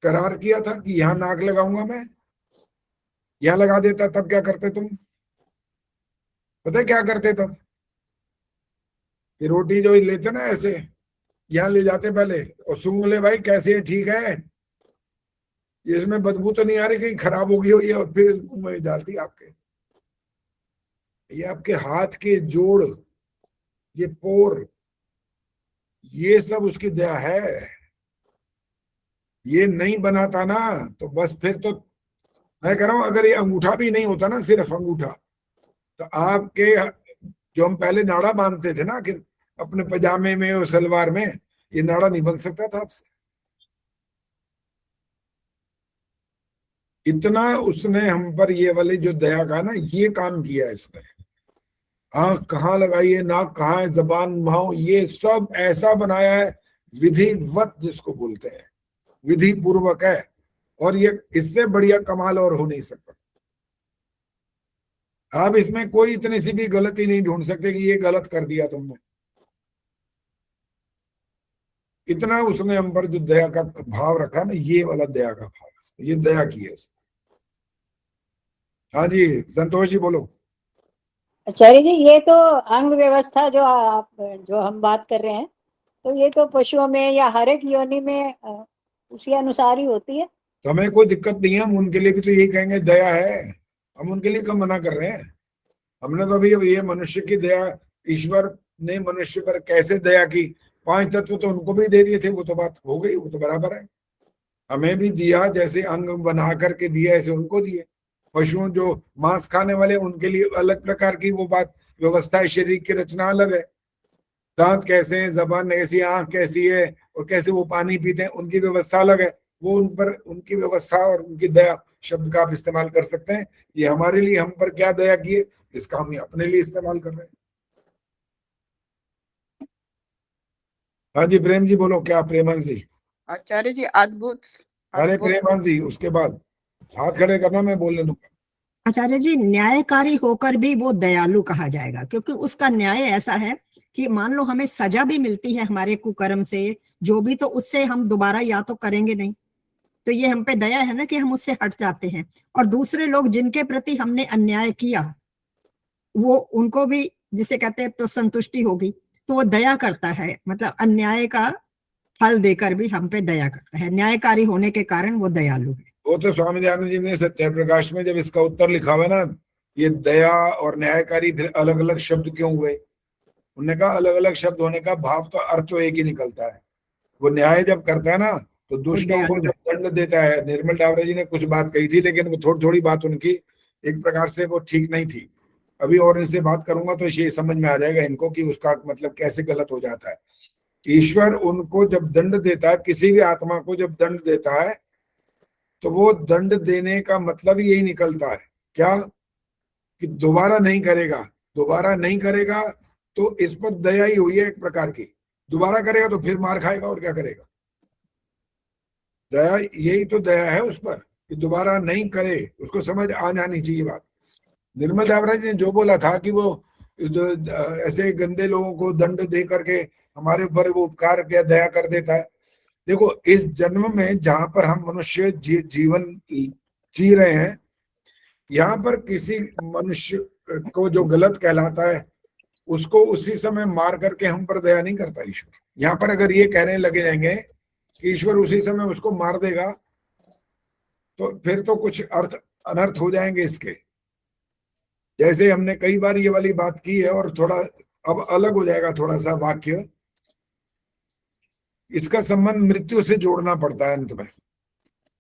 करार किया था कि यहां नाक लगाऊंगा मैं, यहां लगा देता, तब क्या करते तुम? पता है क्या करते तब? ये रोटी जो लेते ना ऐसे यहां ले जाते पहले और सूंघ ले, भाई कैसे है, ठीक है, इसमें बदबू तो नहीं आ रही, कहीं खराब हो गई हो ये, और फिर मुंह में डालती आपके। ये आपके हाथ के जोड़, ये पोर, ये सब उसकी दया है। ये नहीं बनाता ना तो बस फिर तो मैं कह रहा हूं, अगर ये अंगूठा भी नहीं होता ना, सिर्फ अंगूठा, तो आपके जो हम पहले नाड़ा बांधते थे ना कि अपने पजामे में और सलवार में, ये नाड़ा नहीं बन सकता था आपसे। इतना उसने हम पर ये वाली जो दया का ना ये काम किया है इसने। आंख कहाँ लगाई है, नाक कहाँ है, जबान भाव, ये सब ऐसा बनाया है विधिवत, जिसको बोलते हैं विधि पूर्वक है। और ये इससे बढ़िया कमाल और हो नहीं सकता। आप इसमें कोई इतनी सी भी गलती नहीं ढूंढ सकते कि ये गलत कर दिया तुमने। इतना उसने हम पर जो दया का भाव रखा ना, ये वाला दया का भाव, ये दया की है उसने। हाँ जी संतोष जी बोलो। आचार्य जी, ये तो अंग व्यवस्था जो हम बात कर रहे हैं, तो ये तो पशुओं में या हर एक योनि में उसी अनुसार ही होती है। तो हमें कोई दिक्कत नहीं है, हम उनके लिए भी तो यही कहेंगे दया है। हम उनके लिए कब मना कर रहे हैं? हमने तो अभी ये मनुष्य की दया, ईश्वर ने मनुष्य पर कैसे दया की, 5 तत्व तो उनको भी दे दिए थे, वो तो बात हो गई, वो तो बराबर है। हमें भी दिया, जैसे अंग बना करके दिया ऐसे उनको दिए। पशुओं जो मांस खाने वाले उनके लिए अलग प्रकार की वो बात व्यवस्था है, शरीर की रचना अलग है। दांत कैसे हैं, जबान कैसी है, आंख कैसी है, और कैसे वो पानी पीते हैं, उनकी व्यवस्था अलग है। वो उन पर उनकी व्यवस्था और उनकी दया शब्द का आप इस्तेमाल कर सकते हैं। ये हमारे लिए हम पर क्या दया किए, इसका हम अपने लिए इस्तेमाल कर रहे हैं। हाँ जी प्रेम जी बोलो। क्या प्रेमांश जी? आचार्य जी अद्भुत। अरे प्रेमांश जी उसके बाद हाथ खड़े करना, मैं बोलने दूंगा। आचार्य जी, न्यायकारी होकर भी वो दयालु कहा जाएगा, क्योंकि उसका न्याय ऐसा है कि मान लो हमें सजा भी मिलती है हमारे कुकर्म से जो भी, तो उससे हम दोबारा या तो करेंगे नहीं, तो ये हम पे दया है ना कि हम उससे हट जाते हैं। और दूसरे लोग जिनके प्रति हमने अन्याय किया, वो उनको भी जिसे कहते हैं तो संतुष्टि होगी, तो वो दया करता है, मतलब अन्याय का फल देकर भी हम पे दया करता है। न्यायकारी होने के कारण वो दयालु है। वो तो स्वामी दयानंद जी ने सत्य प्रकाश में जब इसका उत्तर लिखा हुआ ना, ये दया और न्यायकारी फिर अलग अलग शब्द क्यों हुए, उन्होंने कहा अलग अलग शब्द होने का भाव तो अर्थ तो एक ही निकलता है। वो न्याय जब करता है ना तो दुष्टों को जब दंड देता है, निर्मल डावरे जी ने कुछ बात कही थी लेकिन वो थोड़ी थोड़ी बात उनकी एक प्रकार से वो ठीक नहीं थी। अभी और इनसे बात करूंगा तो ये समझ में आ जाएगा इनको कि उसका मतलब कैसे गलत हो जाता है। ईश्वर उनको जब दंड देता है, किसी भी आत्मा को जब दंड देता है तो वो दंड देने का मतलब ही यही निकलता है क्या, कि दोबारा नहीं करेगा। दोबारा नहीं करेगा तो इस पर दया ही हुई है एक प्रकार की। दोबारा करेगा तो फिर मार खाएगा और क्या करेगा। दया, यही तो दया है उस पर कि दोबारा नहीं करे। उसको समझ आ जानी चाहिए बात। निर्मल डावरा जी ने जो बोला था कि वो ऐसे गंदे लोगों को दंड दे करके हमारे ऊपर वो उपकार किया, दया कर देता है। देखो इस जन्म में जहां पर हम मनुष्य जीवन जी रहे हैं, यहाँ पर किसी मनुष्य को जो गलत कहलाता है उसको उसी समय मार करके हम पर दया नहीं करता ईश्वर। यहाँ पर अगर ये कहने लगे जाएंगे कि ईश्वर उसी समय उसको मार देगा तो फिर तो कुछ अनर्थ हो जाएंगे इसके। जैसे हमने कई बार ये वाली बात की है और थोड़ा अब अलग हो जाएगा थोड़ा सा वाक्य। इसका संबंध मृत्यु से जोड़ना पड़ता है अंत में।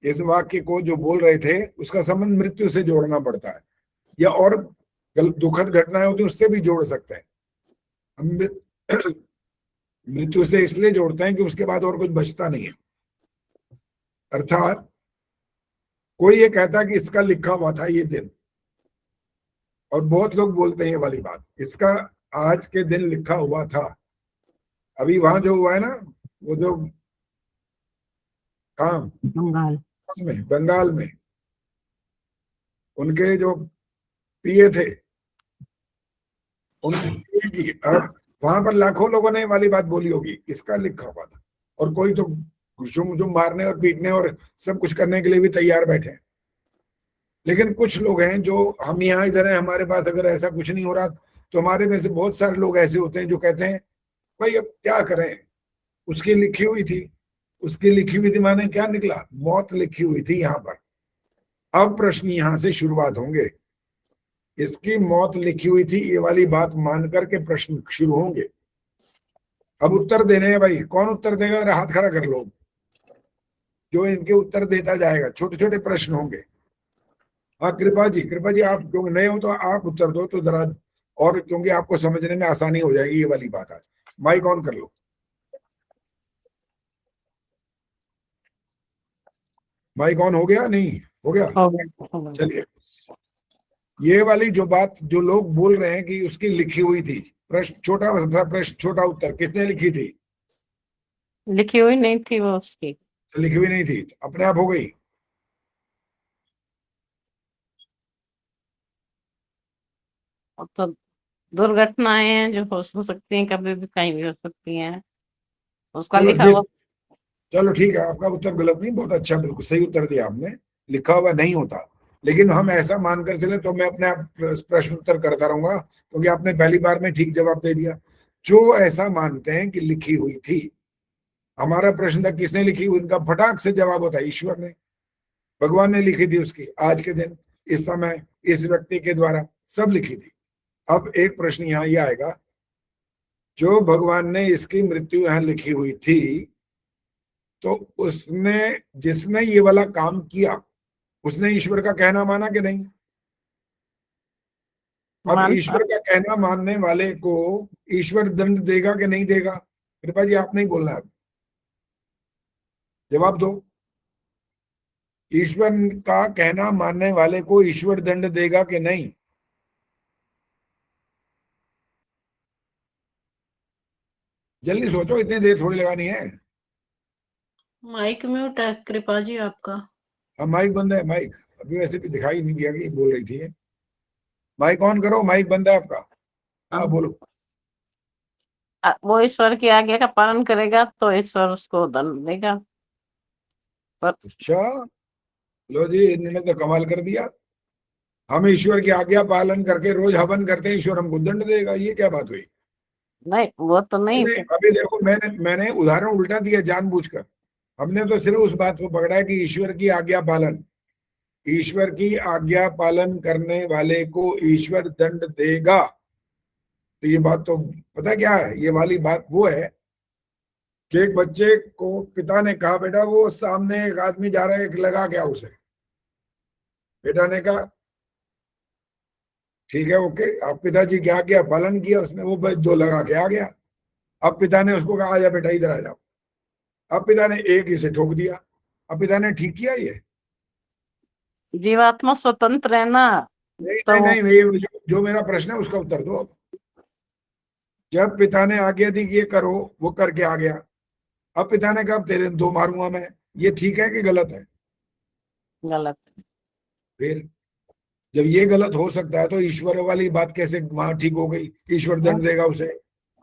इस वाक्य को जो बोल रहे थे उसका संबंध मृत्यु से जोड़ना पड़ता है, या और दुखद घटनाएं होती है उससे भी जोड़ सकते हैं। हम मृत्यु से इसलिए जोड़ते हैं कि उसके बाद और कुछ बचता नहीं है। अर्थात कोई ये कहता कि इसका लिखा हुआ था ये दिन, और बहुत लोग बोलते हैं ये वाली बात, इसका आज के दिन लिखा हुआ था। अभी वहां जो हुआ है ना, वो जो काम बंगाल में उनके जो पीए थे उनकी, वहां पर लाखों लोगों ने वाली बात बोली होगी, इसका लिखा हुआ था। और कोई तो जो मारने और पीटने और सब कुछ करने के लिए भी तैयार बैठे हैं। लेकिन कुछ लोग हैं जो हम यहाँ इधर हैं, हमारे पास अगर ऐसा कुछ नहीं हो रहा तो हमारे में से बहुत सारे लोग ऐसे होते हैं जो कहते हैं भाई अब क्या करें, उसकी लिखी हुई थी। उसकी लिखी हुई थी माने क्या निकला, मौत लिखी हुई थी यहाँ पर। अब प्रश्न यहाँ से शुरुआत होंगे, इसकी मौत लिखी हुई थी ये वाली बात मान करके प्रश्न शुरू होंगे। अब उत्तर देने हैं भाई, कौन उत्तर देगा, हाथ खड़ा कर लो। जो इनके उत्तर देता जाएगा, छोटे छोटे प्रश्न होंगे। हाँ कृपा जी आप क्योंकि नए हो तो आप उत्तर दो तो जरा, और क्योंकि आपको समझने में आसानी हो जाएगी ये वाली बात है। माइक ऑन कर लो। माइक ऑन हो गया, नहीं हो गया? चलिए, ये वाली जो बात जो लोग बोल रहे हैं कि उसकी लिखी हुई थी, प्रश्न छोटा उत्तर, किसने लिखी थी? लिखी हुई नहीं थी वो उसकी। लिखी हुई नहीं थी, अपने आप हो गई। तो दुर्घटनाएं हैं जो हो सकती हैं, कभी भी कहीं भी हो सकती हैं। उसका लिखा हुआ। चलो ठीक है, आपका उत्तर गलत नहीं, बहुत अच्छा, बिल्कुल सही उत्तर दिया आपने। लिखा हुआ नहीं होता, लेकिन हम ऐसा मानकर चले तो मैं अपने आप प्रश्न उत्तर करता रहूंगा, क्योंकि आपने पहली बार में ठीक जवाब दे दिया। जो ऐसा मानते हैं कि लिखी हुई थी, हमारा प्रश्न था किसने लिखी, उनका फटाक से जवाब होता है ईश्वर ने, भगवान ने लिखी थी उसकी, आज के दिन, इस समय, इस व्यक्ति के द्वारा, सब लिखी थी। अब एक प्रश्न यहाँ ये आएगा, जो भगवान ने इसकी मृत्यु यहाँ लिखी हुई थी, तो उसने, जिसने ये वाला काम किया, उसने ईश्वर का कहना माना कि नहीं? अब ईश्वर का कहना मानने वाले को ईश्वर दंड देगा कि नहीं देगा? कृपा जी आप नहीं बोलना है, जवाब दो। ईश्वर का कहना मानने वाले को ईश्वर दंड देगा कि नहीं? जल्दी सोचो, इतनी देर थोड़ी लगानी है। माइक म्यूट है कृपा जी आपका। हाँ माइक बंद है, माइक अभी वैसे भी दिखाई नहीं दिया कि बोल रही थी। माइक ऑन करो, माइक बंद है आपका। हाँ बोलो। वो ईश्वर की आज्ञा का पालन करेगा तो ईश्वर उसको दंड देगा। अच्छा, लो जी, इन्होंने तो कमाल कर दिया। हम ईश्वर की आज्ञा पालन करके रोज हवन करते हैं, ईश्वर हमको दंड देगा, ये क्या बात हुई? नहीं वो तो नहीं। नहीं, अभी देखो मैंने उदाहरण उल्टा दिया जानबूझकर। हमने तो सिर्फ उस बात को पकड़ा है कि ईश्वर की आज्ञा पालन, ईश्वर की आज्ञा पालन करने वाले को ईश्वर दंड देगा। तो ये बात तो पता क्या है, ये वाली बात वो है कि एक बच्चे को पिता ने कहा बेटा वो सामने एक आदमी जा रहा है, एक लगा क्या उसे। बेटा ने कहा ठीक है ओके, अब पिताजी क्या किया, पालन किया उसने, वो बस 2 लगा के आ गया। अब पिता ने उसको कहा आजा बेटा इधर आ जाओ। अब पिता ने एक इसे ठोक दिया। अब पिता ने ठीक किया ये? जीवात्मा स्वतंत्र है ना। नहीं तो नहीं नहीं, ये जो मेरा प्रश्न है उसका उत्तर दो। अब जब पिता ने आज्ञा दी कि ये करो, वो करके आ गया। अब पिता ने कहा तेरे 2 मारूंगा मैं, ये ठीक है कि गलत है? गलत। फिर जब ये गलत हो सकता है तो ईश्वर वाली बात कैसे वहां ठीक हो गई कि ईश्वर दंड देगा उसे?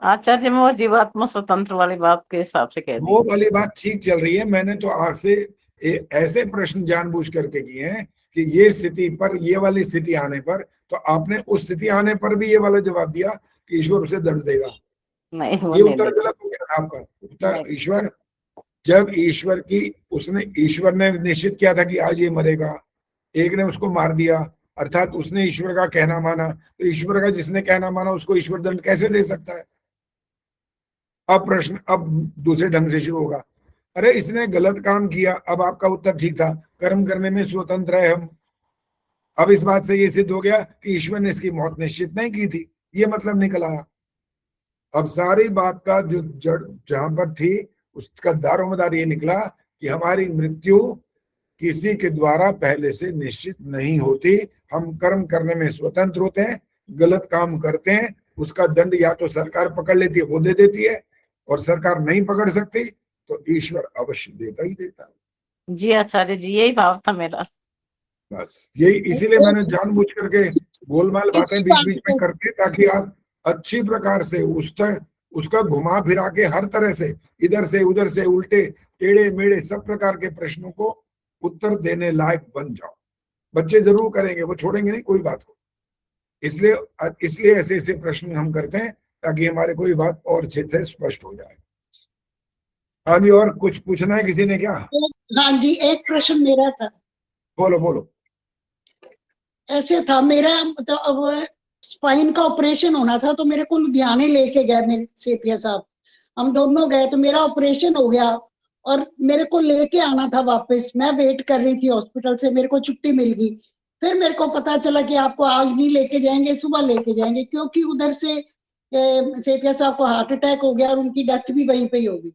आचार्य मैं वो जीवात्मा स्वतंत्र वाली बात के हिसाब से कह दी। वो वाली बात ठीक चल रही है। मैंने तो आज से ऐसे प्रश्न जानबूझ करके किए हैं कि ये स्थिति पर, ये वाली स्थिति आने पर, तो आपने उस स्थिति आने पर भी ये वाला जवाब दिया कि ईश्वर उसे दंड देगा। नहीं वो ये नहीं उत्तर देगा। गलत हो गया था आपका उत्तर। ईश्वर, जब ईश्वर की ईश्वर ने निश्चित किया था कि आज ये मरेगा, एक ने उसको मार दिया, अर्थात उसने ईश्वर का कहना माना, तो ईश्वर का जिसने कहना माना उसको ईश्वर दंड कैसे दे सकता है? अब प्रश्न अब दूसरे ढंग से शुरू होगा, अरे इसने गलत काम किया। अब आपका उत्तर ठीक था, कर्म करने में स्वतंत्र है हम। अब इस बात से ये सिद्ध हो गया कि ईश्वर ने इसकी मौत निश्चित नहीं की थी, ये मतलब निकल आया। अब सारी बात का जो जड़ जहां पर थी उसका दारोमदार ये निकला कि हमारी मृत्यु किसी के द्वारा पहले से निश्चित नहीं होती। हम कर्म करने में स्वतंत्र होते हैं, गलत काम करते हैं उसका दंड या तो सरकार पकड़ लेती है, वो दे देती है, और सरकार नहीं पकड़ सकती तो ईश्वर अवश्य देता ही देता है। जी आचार्य जी यही भाव था मेरा। बस यही, इसीलिए मैंने जानबूझ करके गोलमाल बातें बीच बीच में करते ताकि आप अच्छी प्रकार से उसका घुमा फिरा के हर तरह से, इधर से उधर से, उल्टे टेढ़े मेढ़े सब प्रकार के प्रश्नों को उत्तर देने लायक बन जाओ। बच्चे जरूर करेंगे, वो छोड़ेंगे नहीं कोई बात को। इसलिए ऐसे ऐसे प्रश्न हम करते हैं ताकि हमारे कोई बात और अच्छे से स्पष्ट हो जाए। हाँ जी, और कुछ पूछना है किसी ने क्या? हाँ जी, एक प्रश्न मेरा था। बोलो बोलो। ऐसे था मेरा, मतलब स्पाइन का ऑपरेशन होना था तो मेरे को लुधियाने लेके गए मेरे सेठिया साहब, हम दोनों गए तो मेरा ऑपरेशन हो गया और मेरे को लेके आना था वापस। मैं वेट कर रही थी हॉस्पिटल से, मेरे को छुट्टी मिल गई। फिर मेरे को पता चला कि आपको आज नहीं लेके जाएंगे, सुबह लेके जाएंगे, क्योंकि उधर से सेठिया साहब को हार्ट अटैक हो गया और उनकी डेथ भी वहीं पे ही होगी।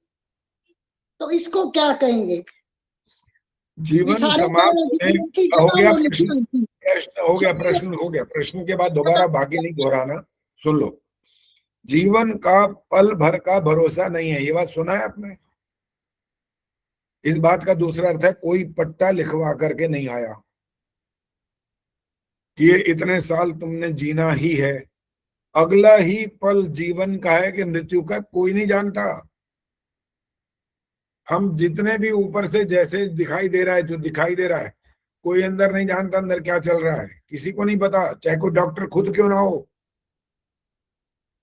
तो इसको क्या कहेंगे? जीवन समाप्त हो गया। प्रश्न हो गया। प्रश्न के बाद दोबारा बाकी नहीं दोहराना, सुन लो। जीवन का पल भर का भरोसा नहीं है, ये बात सुना है आपने? इस बात का दूसरा अर्थ है कोई पट्टा लिखवा करके नहीं आया कि ये इतने साल तुमने जीना ही है। अगला ही पल जीवन का है कि मृत्यु का, कोई नहीं जानता। हम जितने भी ऊपर से जैसे दिखाई दे रहा है, जो दिखाई दे रहा है, कोई अंदर नहीं जानता अंदर क्या चल रहा है, किसी को नहीं पता, चाहे कोई डॉक्टर खुद क्यों ना हो।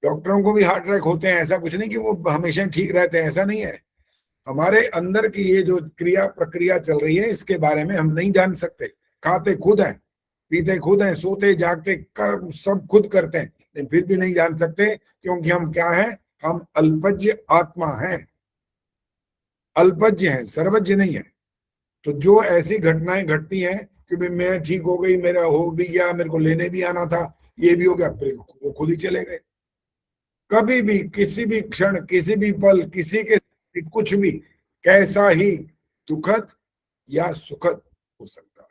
डॉक्टरों को भी हार्ट अटैक होते हैं, ऐसा कुछ नहीं कि वो हमेशा ठीक रहते हैं, ऐसा नहीं है। हमारे अंदर की ये जो क्रिया प्रक्रिया चल रही है इसके बारे में हम नहीं जान सकते। खाते खुद हैं, पीते खुद हैं, सोते जागते कर्म सब खुद करते हैं, लेकिन फिर भी नहीं जान सकते क्योंकि हम क्या हैं? हम अल्पज्य आत्मा हैं, अल्पज्य हैं, सर्वज्ञ नहीं है। तो जो ऐसी घटनाएं घटती हैं कि भाई मैं ठीक हो गई, मेरा हो भी गया, मेरे को लेने भी आना था, ये भी हो गया, फिर वो खुद ही चले गए। कभी भी किसी भी क्षण, किसी भी पल, किसी के कुछ भी कैसा ही दुखद या सुखद हो सकता है।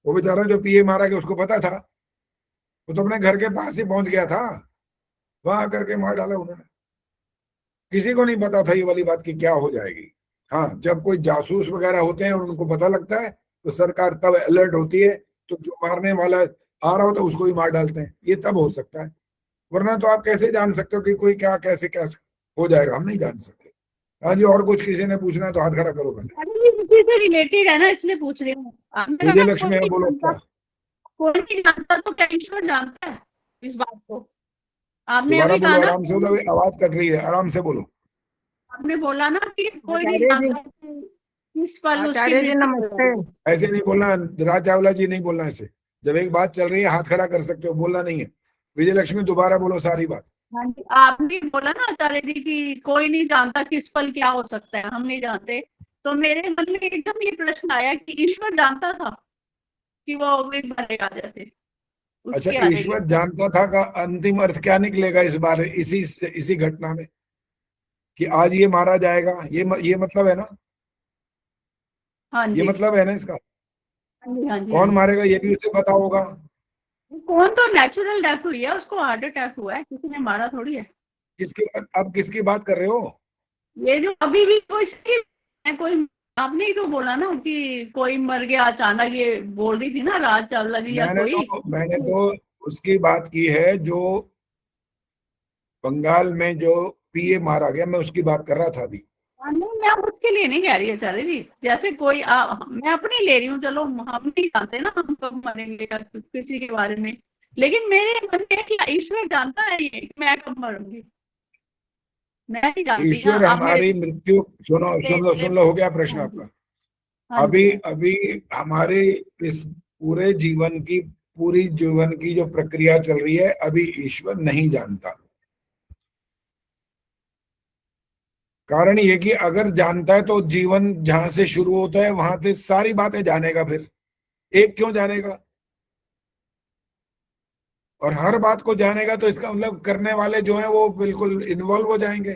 वो बेचारा जो पीए मारा गया उसको पता था, वो तो अपने घर के पास ही पहुंच गया था, वहां करके मार डाला उन्होंने। किसी को नहीं पता था ये वाली बात की क्या हो जाएगी। हाँ, जब कोई जासूस वगैरह होते हैं और उनको पता लगता है तो सरकार तब अलर्ट होती है, तो जो मारने वाला आ रहा होता है उसको ही मार डालते हैं, ये तब हो सकता है। वरना तो आप कैसे जान सकते हो कि कोई क्या कैसे कैसे हो जाएगा, हम नहीं जान सकते। हाँ जी, और कुछ किसी ने पूछना है तो हाथ खड़ा करो पहले। इसी से रिलेटेड है ना, इसलिए पूछ रही हूँ। विजय लक्ष्मी बोलो क्या? कोई नहीं जानता तो क्या ईश्वर जानता है इस बात को? आपने दोबारा अभी बोलो, कहा ना, आराम से बोलो, अभी आवाज कट रही है, आराम से बोलो। आपने बोला ना कि कोई नहीं आचार्य जी, जानता कि किस पल उसकी आचार्य जी मृत्यु हो नमस्ते। जाएगी। ऐसे नहीं बोलना, राज चावला जी नहीं बोलना ऐसे। जब एक बात चल रही है हाथ खड़ा कर सकते हो, बोलना नहीं है। विजय लक्ष्मी दोबारा बोलो सारी बात। हाँ जी, आपने बोला ना आचार्य जी कि कोई नहीं जानता किस पल क्या हो सकता है, हम नहीं जानते। तो मेरे मन में एकदम ये प्रश्न आया कि ईश्वर जानता था कि वो एक बनेगा, जैसे अच्छा, उसके आने ईश्वर के। जानता था का अंतिम अर्थ क्या निकलेगा इस बार, इसी घटना में, कि आज ये मारा जाएगा, ये मतलब है ना, हाँ ये जी, मतलब है ना इसका। हाँ जी, हाँ जी, हाँ कौन जी। मारेगा ये भी उसे पता होगा। कौन तो नेचुरल डेथ हुई है, उसको हार्ट अटैक हुआ है, किसी ने मारा थोड़ी है। अब किसकी बात कर रहे हो। ये जो अभी भी कोई आपने ही तो बोला ना कि कोई मर गया अचानक, ये बोल रही थी ना राज चावला जी या कोई। मैंने तो उसकी बात की है जो बंगाल में जो पीए मारा गया, मैं उसकी बात कर रहा था अभी। नहीं, मैं उसके लिए नहीं कह रही आचार्य जी, जैसे कोई मैं अपनी ले रही हूँ, चलो हम नहीं जानते ना हम कब मरेंगे या किसी के बारे में, लेकिन मेरे मन में कि ईश्वर जानता है ये कि मैं कब मरूंगी, मैं नहीं जानती ना। ईश्वर आप मेरे हमारी मृत्यु, सुन लो, हो गया प्रश्न हाँ जी, आपका। हाँ अभी जी, अभी हमारे इस पूरे पूरी जीवन की जो प्रक्रिया चल रही है, अभी ईश्वर नहीं जानता। कारण ये कि अगर जानता है तो जीवन जहां से शुरू होता है वहां से सारी बातें जानेगा, फिर एक क्यों जानेगा। और हर बात को जानेगा तो इसका मतलब करने वाले जो हैं वो बिल्कुल इन्वॉल्व हो जाएंगे,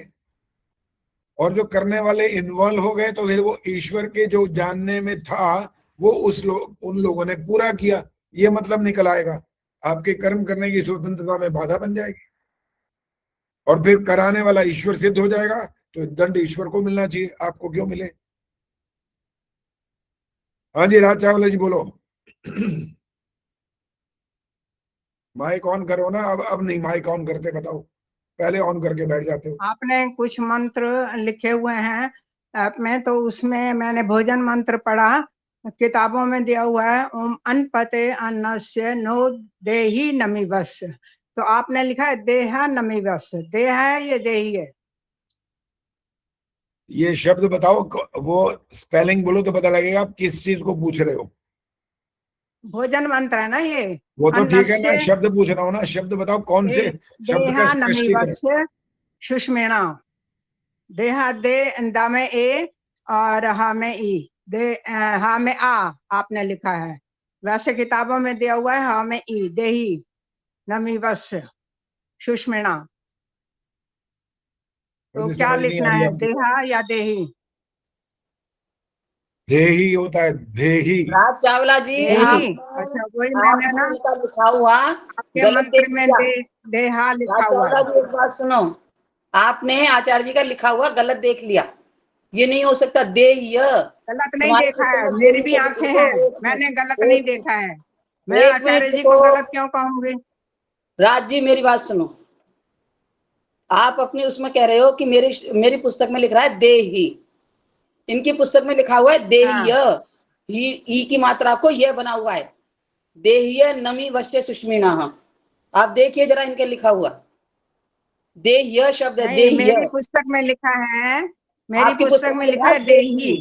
और जो करने वाले इन्वॉल्व हो गए तो फिर वो ईश्वर के जो जानने में था वो उन लोगों ने पूरा किया, ये मतलब निकल आएगा। आपके कर्म करने की स्वतंत्रता में बाधा बन जाएगी, और फिर कराने वाला ईश्वर सिद्ध हो जाएगा, तो दंड ईश्वर को मिलना चाहिए, आपको क्यों मिले। हाँ जी, राज चावला जी बोलो। माइक ऑन करो ना, अब नहीं माइक ऑन करते, बताओ, पहले ऑन करके बैठ जाते हो। आपने कुछ मंत्र लिखे हुए हैं ऐप में, तो उसमें मैंने भोजन मंत्र पढ़ा, किताबों में दिया हुआ है ओम अनपते अन्नस्य नो देही नमिवस, तो आपने लिखा है देहा नमिवस। देह है ये देही है? ये शब्द बताओ, वो स्पेलिंग बोलो तो पता लगेगा आप किस चीज को पूछ रहे हो। भोजन मंत्र है ना ये। वो तो ठीक है, मैं अन्नस्य शब्द पूछ रहा हूँ ना, शब्द बताओ कौन से शब्द का देहा स्पष्टीकरण। नमिवस्य सुष्मिणा। देहा दे दा में ए और हा में ई, दे हा में आ आपने लिखा है, वैसे किताबों में दिया हुआ है हा में ई, देही नमिवस सुष्मिणा। तो मुझे क्या समझ नहीं आ लिखना रही है, आपकी बात। देहा या देही? देही होता है, देही। राज चावला जी, देही, अच्छा वही मैंने ना आपने लिखा हुआ आपके गलत मंत्र देख में लिया। देहा राज लिखा हुआ चावला है। जी एक बात सुनो, आपने आचार्य जी का लिखा हुआ गलत देख लिया, ये नहीं हो सकता। देह्य गलत नहीं तुम्हारे देखा पुस्तक है, में मेरी देही भी शब्द आंखें देखो। हैं, एक मैंने गलत मिनट, नहीं एक देखा मिनट, है, मैं एक आचार्य मिनट जी को रुको। गलत क्यों कहूंगी? राज जी मेरी बात सुनो, आप अपने उसमें कह रहे हो कि मेरी पुस्तक में लिख रहा है देही, इनकी पुस्तक में लिखा हुआ है देह्य, ई की मात्रा को यह बना हुआ है, देह्य नमी वश्य सुष्मिना। आप देखिए जरा इनके लिखा हुआ, देह्य शब्द है, नहीं, देह्य। मेरी पुस्तक में लिखा है, मेरी आपकी पुस्तक में लिखा है देही,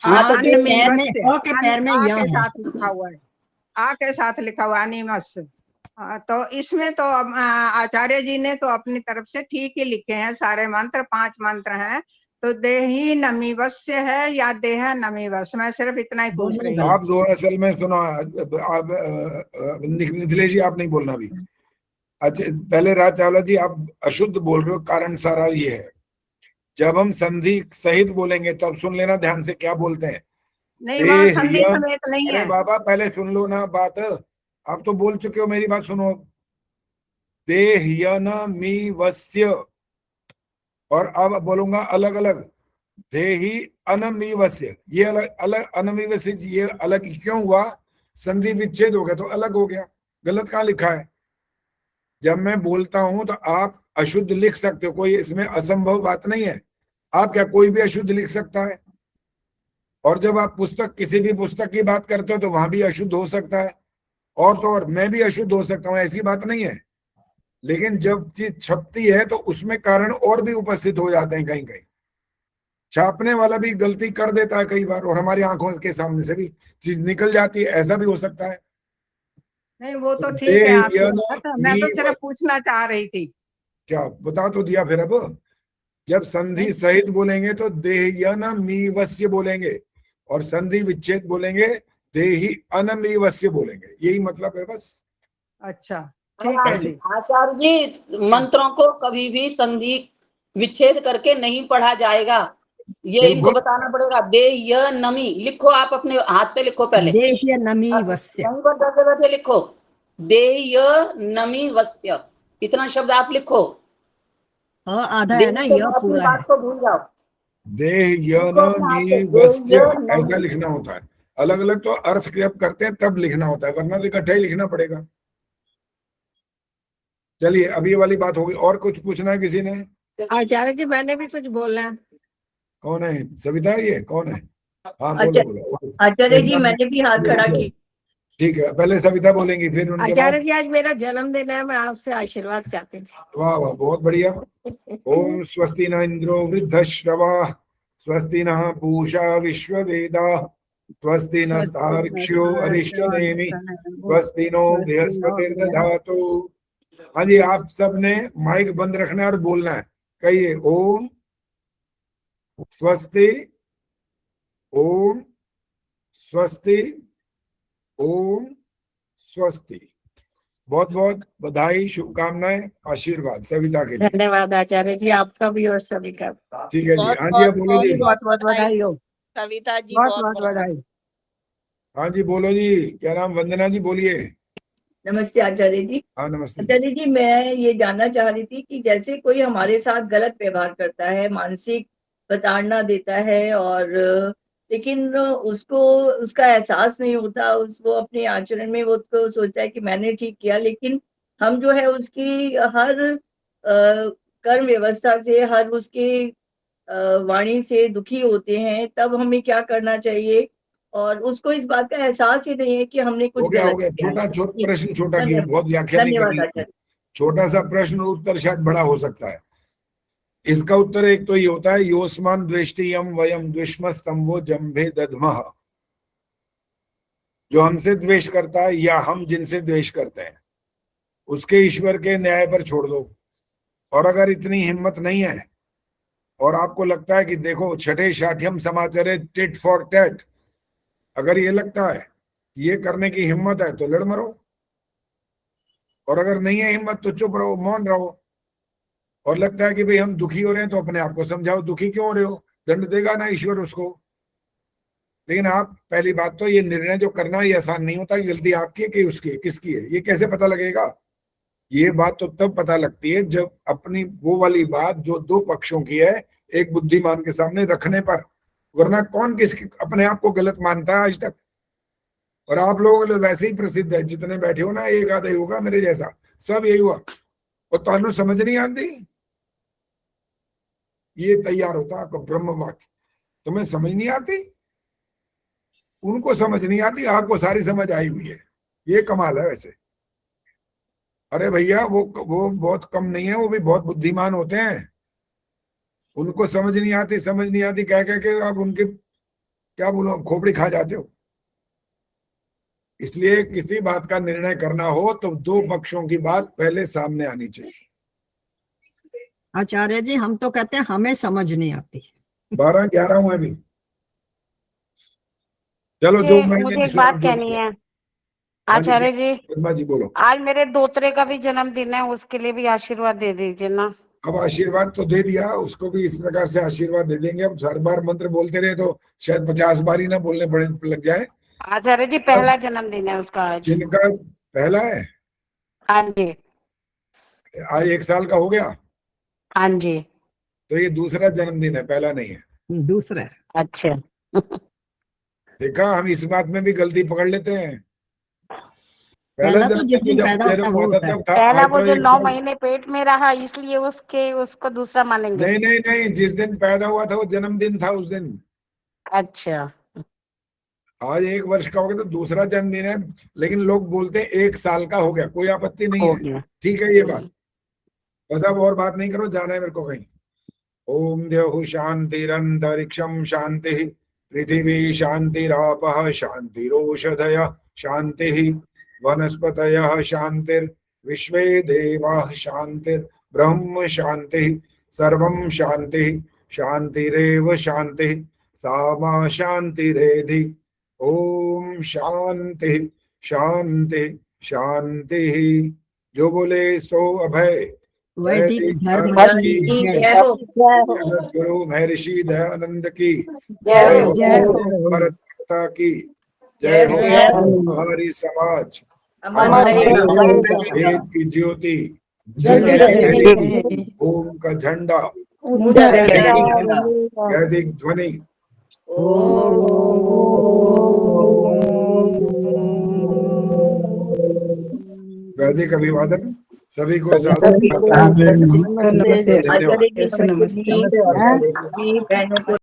हाँ तो अन्न में पैर में वस्य, हो के पैर में आ यह के है। साथ लिखा हुआ है, आ के साथ लिखा हुआ अनिमस। तो इसमें तो आचार्य जी ने तो अपनी तरफ से ठीक ही लिखे हैं सारे मंत्र, 5 मंत्र हैं, तो देही नमीवस्य है या देह नमीवस, मैं सिर्फ इतना ही पूछ रही हूँ। आप जोर असल में सुनो, आप मिथिलेश जी आप नहीं बोलना अभी। अच्छा, पहले राज चावला जी आप अशुद्ध बोल रहे हो, कारण सारा ये है, जब हम संधि सहित बोलेंगे तो अब सुन लेना ध्यान से क्या बोलते हैं। नहीं, वहां संधि समेत नहीं अरे है। बाबा पहले सुन लो ना बात, आप तो बोल चुके हो, मेरी बात सुनो। देह्यन मी वस्य, और अब बोलूंगा अलग अलग, देही अनमीवस्य, ये अलग अलग, अनमीवस्य ये अलग क्यों हुआ, संधि विच्छेद हो गया तो अलग हो गया। गलत कहाँ लिखा है। जब मैं बोलता हूं तो आप अशुद्ध लिख सकते हो, कोई इसमें असंभव बात नहीं है। आप क्या कोई भी अशुद्ध लिख सकता है, और जब आप किसी भी पुस्तक की बात करते हो तो वहां भी अशुद्ध हो सकता है, और तो और मैं भी अशुद्ध हो सकता हूं, ऐसी बात नहीं है। लेकिन जब चीज छपती है तो उसमें कारण और भी उपस्थित हो जाते हैं, कहीं कहीं छापने वाला भी गलती कर देता है कई बार, और हमारी आंखों के सामने से भी चीज निकल जाती है, ऐसा भी हो सकता है। नहीं वो तो तो ठीक है, आपकी देह्यन बात, मैं तो सिर्फ मीवस्य, पूछना चाह रही थी। क्या बता तो दिया फिर। अब जब संधि सहित बोलेंगे तो देह्यन मीवस्य बोलेंगे, और संधि विच्छेद बोलेंगे देहि अनमीवस्य बोलेंगे, यही मतलब है बस। अच्छा ठीक है जी। आचार्य जी, मंत्रों को कभी भी संधि विच्छेद करके नहीं पढ़ा जाएगा, ये इनको बताना पड़ेगा। देह्य नमी लिखो, आप अपने हाथ से लिखो पहले, देह्य नमी वस्य, नहीं बैठे बैठे लिखो, देह्य नमी वस्य, इतना शब्द आप लिखो। आधा है ना, यह अपनी पूरा बात है। को भूल जाओ। देह्यन मीवस्य ऐसा लिखना होता है, अलग अलग तो अर्थ जब करते हैं तब लिखना होता है, वरना तो इकट्ठा ही लिखना पड़ेगा। चलिए अब ये वाली बात होगी, और कुछ पूछना है किसी ने? आचार्य जी मैंने भी कुछ बोलना है। कौन है? सविता, ये कौन है? हाँ बोलो बोलो। आचार्य जी मैंने भी हाथ खड़ा किया। ठीक है, पहले सविता बोलेंगी, फिर उनके आचार्य बाद। जी आज मेरा जन्मदिन है, मैं आपसे आशीर्वाद चाहती थी। वाह वाह, बहुत बढ़िया। ओम स्वस्ति न इंद्रो वृद्धश्रवा, स्वस्ति न पूषा विश्ववेदा, स्वस्ति न सार्क्ष्यो अरिष्टनेमि, स्वस्ति नो बृहस्पतिर्दधातु। हाँ जी, आप सबने माइक बंद रखना है और बोलना है। कहिए ओम स्वस्ति, ओम स्वस्ति, ओम स्वस्ति। बहुत बहुत बधाई, शुभकामनाएं, आशीर्वाद सविता के लिए। धन्यवाद आचार्य जी, आपका भी और सभी का। ठीक है जी। हाँ जी, अब बोलो जी। बहुत बहुत बधाई हो सविता जी, बहुत बहुत बधाई। हाँ जी बोलो जी, क्या नाम? वंदना जी बोलिए। नमस्ते आचार्य जी। हाँ नमस्ते। आचार्य जी मैं ये जानना चाह रही थी कि जैसे कोई हमारे साथ गलत व्यवहार करता है, मानसिक प्रताड़ना देता है, और लेकिन उसको उसका एहसास नहीं होता, उसको अपने आचरण में वो तो सोचता है कि मैंने ठीक किया, लेकिन हम जो है उसकी हर कर्म व्यवस्था से, हर उसके वाणी से दुखी होते हैं, तब हमें क्या करना चाहिए? और उसको इस बात का एहसास ही नहीं है कि हमने कुछ हो गलत गया। किया है। छोटा प्रश्न छोटा क्यों, धन्यवाद। बहुत व्याख्या नहीं धन्यवाद करनी। आचार्य। छोटा सा प्रश्न, उत्तर शायद बड़ा हो सकता है। इसका उत्तर एक तो ये होता है, योस्मान द्वेष्टि यम वयम द्विष्मस्तम वो जम्भे दधमः। जो हमसे द्वेष करता है या हम जिनसे द्वेष करते हैं, उसके ईश्वर के न्याय पर छोड़ दो। और अगर इतनी हिम्मत नहीं है और आपको लगता है कि देखो छठे शाठ्यम समाचारे टिट फॉर टैट, अगर ये लगता है ये करने की हिम्मत है तो लड़ मरो, और अगर नहीं है हिम्मत तो चुप रहो, मौन रहो। और लगता है कि भाई हम दुखी हो रहे हैं तो अपने आप को समझाओ, दुखी क्यों हो रहे हो, दंड देगा ना ईश्वर उसको। लेकिन आप, पहली बात तो ये निर्णय जो करना ये आसान नहीं होता, गलती आपकी है कि उसकी, किसकी है, ये कैसे पता लगेगा? ये बात तो तब पता लगती है जब अपनी वो वाली बात जो दो पक्षों की है एक बुद्धिमान के सामने रखने पर, वरना कौन किसकी अपने आप को गलत मानता है आज तक? और आप लोग वैसे ही प्रसिद्ध है, जितने बैठे हो ना, एक आधा ही होगा मेरे जैसा, सब यही हुआ। और तानू समझ नहीं आती, ये तैयार होता आपका ब्रह्म वाक्य, तुम्हें समझ नहीं आती, उनको समझ नहीं आती, आपको सारी समझ आई हुई है। ये कमाल है वैसे। अरे भैया वो बहुत कम नहीं है, वो भी बहुत बुद्धिमान होते हैं। उनको समझ नहीं आती कह के आप उनके क्या बोलो खोपड़ी खा जाते हो। इसलिए किसी बात का निर्णय करना हो तो दो पक्षों की बात पहले सामने आनी चाहिए। आचार्य जी हम तो कहते हैं हमें समझ नहीं आती। 12-11 हूं अभी। चलो जो मुझे एक बात कहनी है आचार्य जी। पद्मा जी बोलो। आज मेरे दोतरे का भी जन्मदिन है, उसके लिए भी आशीर्वाद दे दीजिए ना। अब आशीर्वाद तो दे दिया, उसको भी इस प्रकार से आशीर्वाद दे देंगे। अब हर बार मंत्र बोलते रहे तो शायद 50 बार ही ना बोलने पड़े लग जाए। आचार्य जी पहला जन्मदिन है उसका आज। जिनका पहला है, हाँ जी। आज 1 साल का हो गया। हाँ जी। तो ये दूसरा जन्मदिन है, पहला नहीं है। दूसरा है। अच्छा। देखा, हम इस बात में भी गलती पकड़ लेते हैं। पहला तो जिस दिन पैदा होता है वो होता है। पहला वो जो 9 महीने पेट में रहा, इसलिए उसको दूसरा मानेंगे। नहीं, जिस दिन पैदा हुआ था वो जन्मदिन था उस दिन। अच्छा। आज 1 वर्ष का हो गया तो दूसरा जन्मदिन है, लेकिन लोग बोलते हैं 1 साल का हो गया, कोई आपत्ति नहीं है, ठीक है ये बात। बस अब और बात नहीं करो, जाना है मेरे को कहीं। ओम द्यौः शान्तिरन्तरिक्षं शान्तिः, पृथिवी शान्तिरापः शान्तिरोषधयः शान्तिः, वनस्पतयः शान्तिर्विश्वे देवाः शान्तिर्ब्रह्म शान्तिः, सर्वं शान्तिः, शान्तिरेव शान्तिः, सा मा शान्तिरेधि। ओम शांति शांति शांति। जो बोले सो अभय। वैदिक धर्म की की जय। जय। जगत गुरु महर्षि दयानंद की जय हो। जय हो। भारत माता की जय हो। हमारी समाज वेद की ज्योति ओम का झंडा वैदिक ध्वनि वैदिक अभिवादन सभी को नमस्ते धन्यवाद। नमस्ते।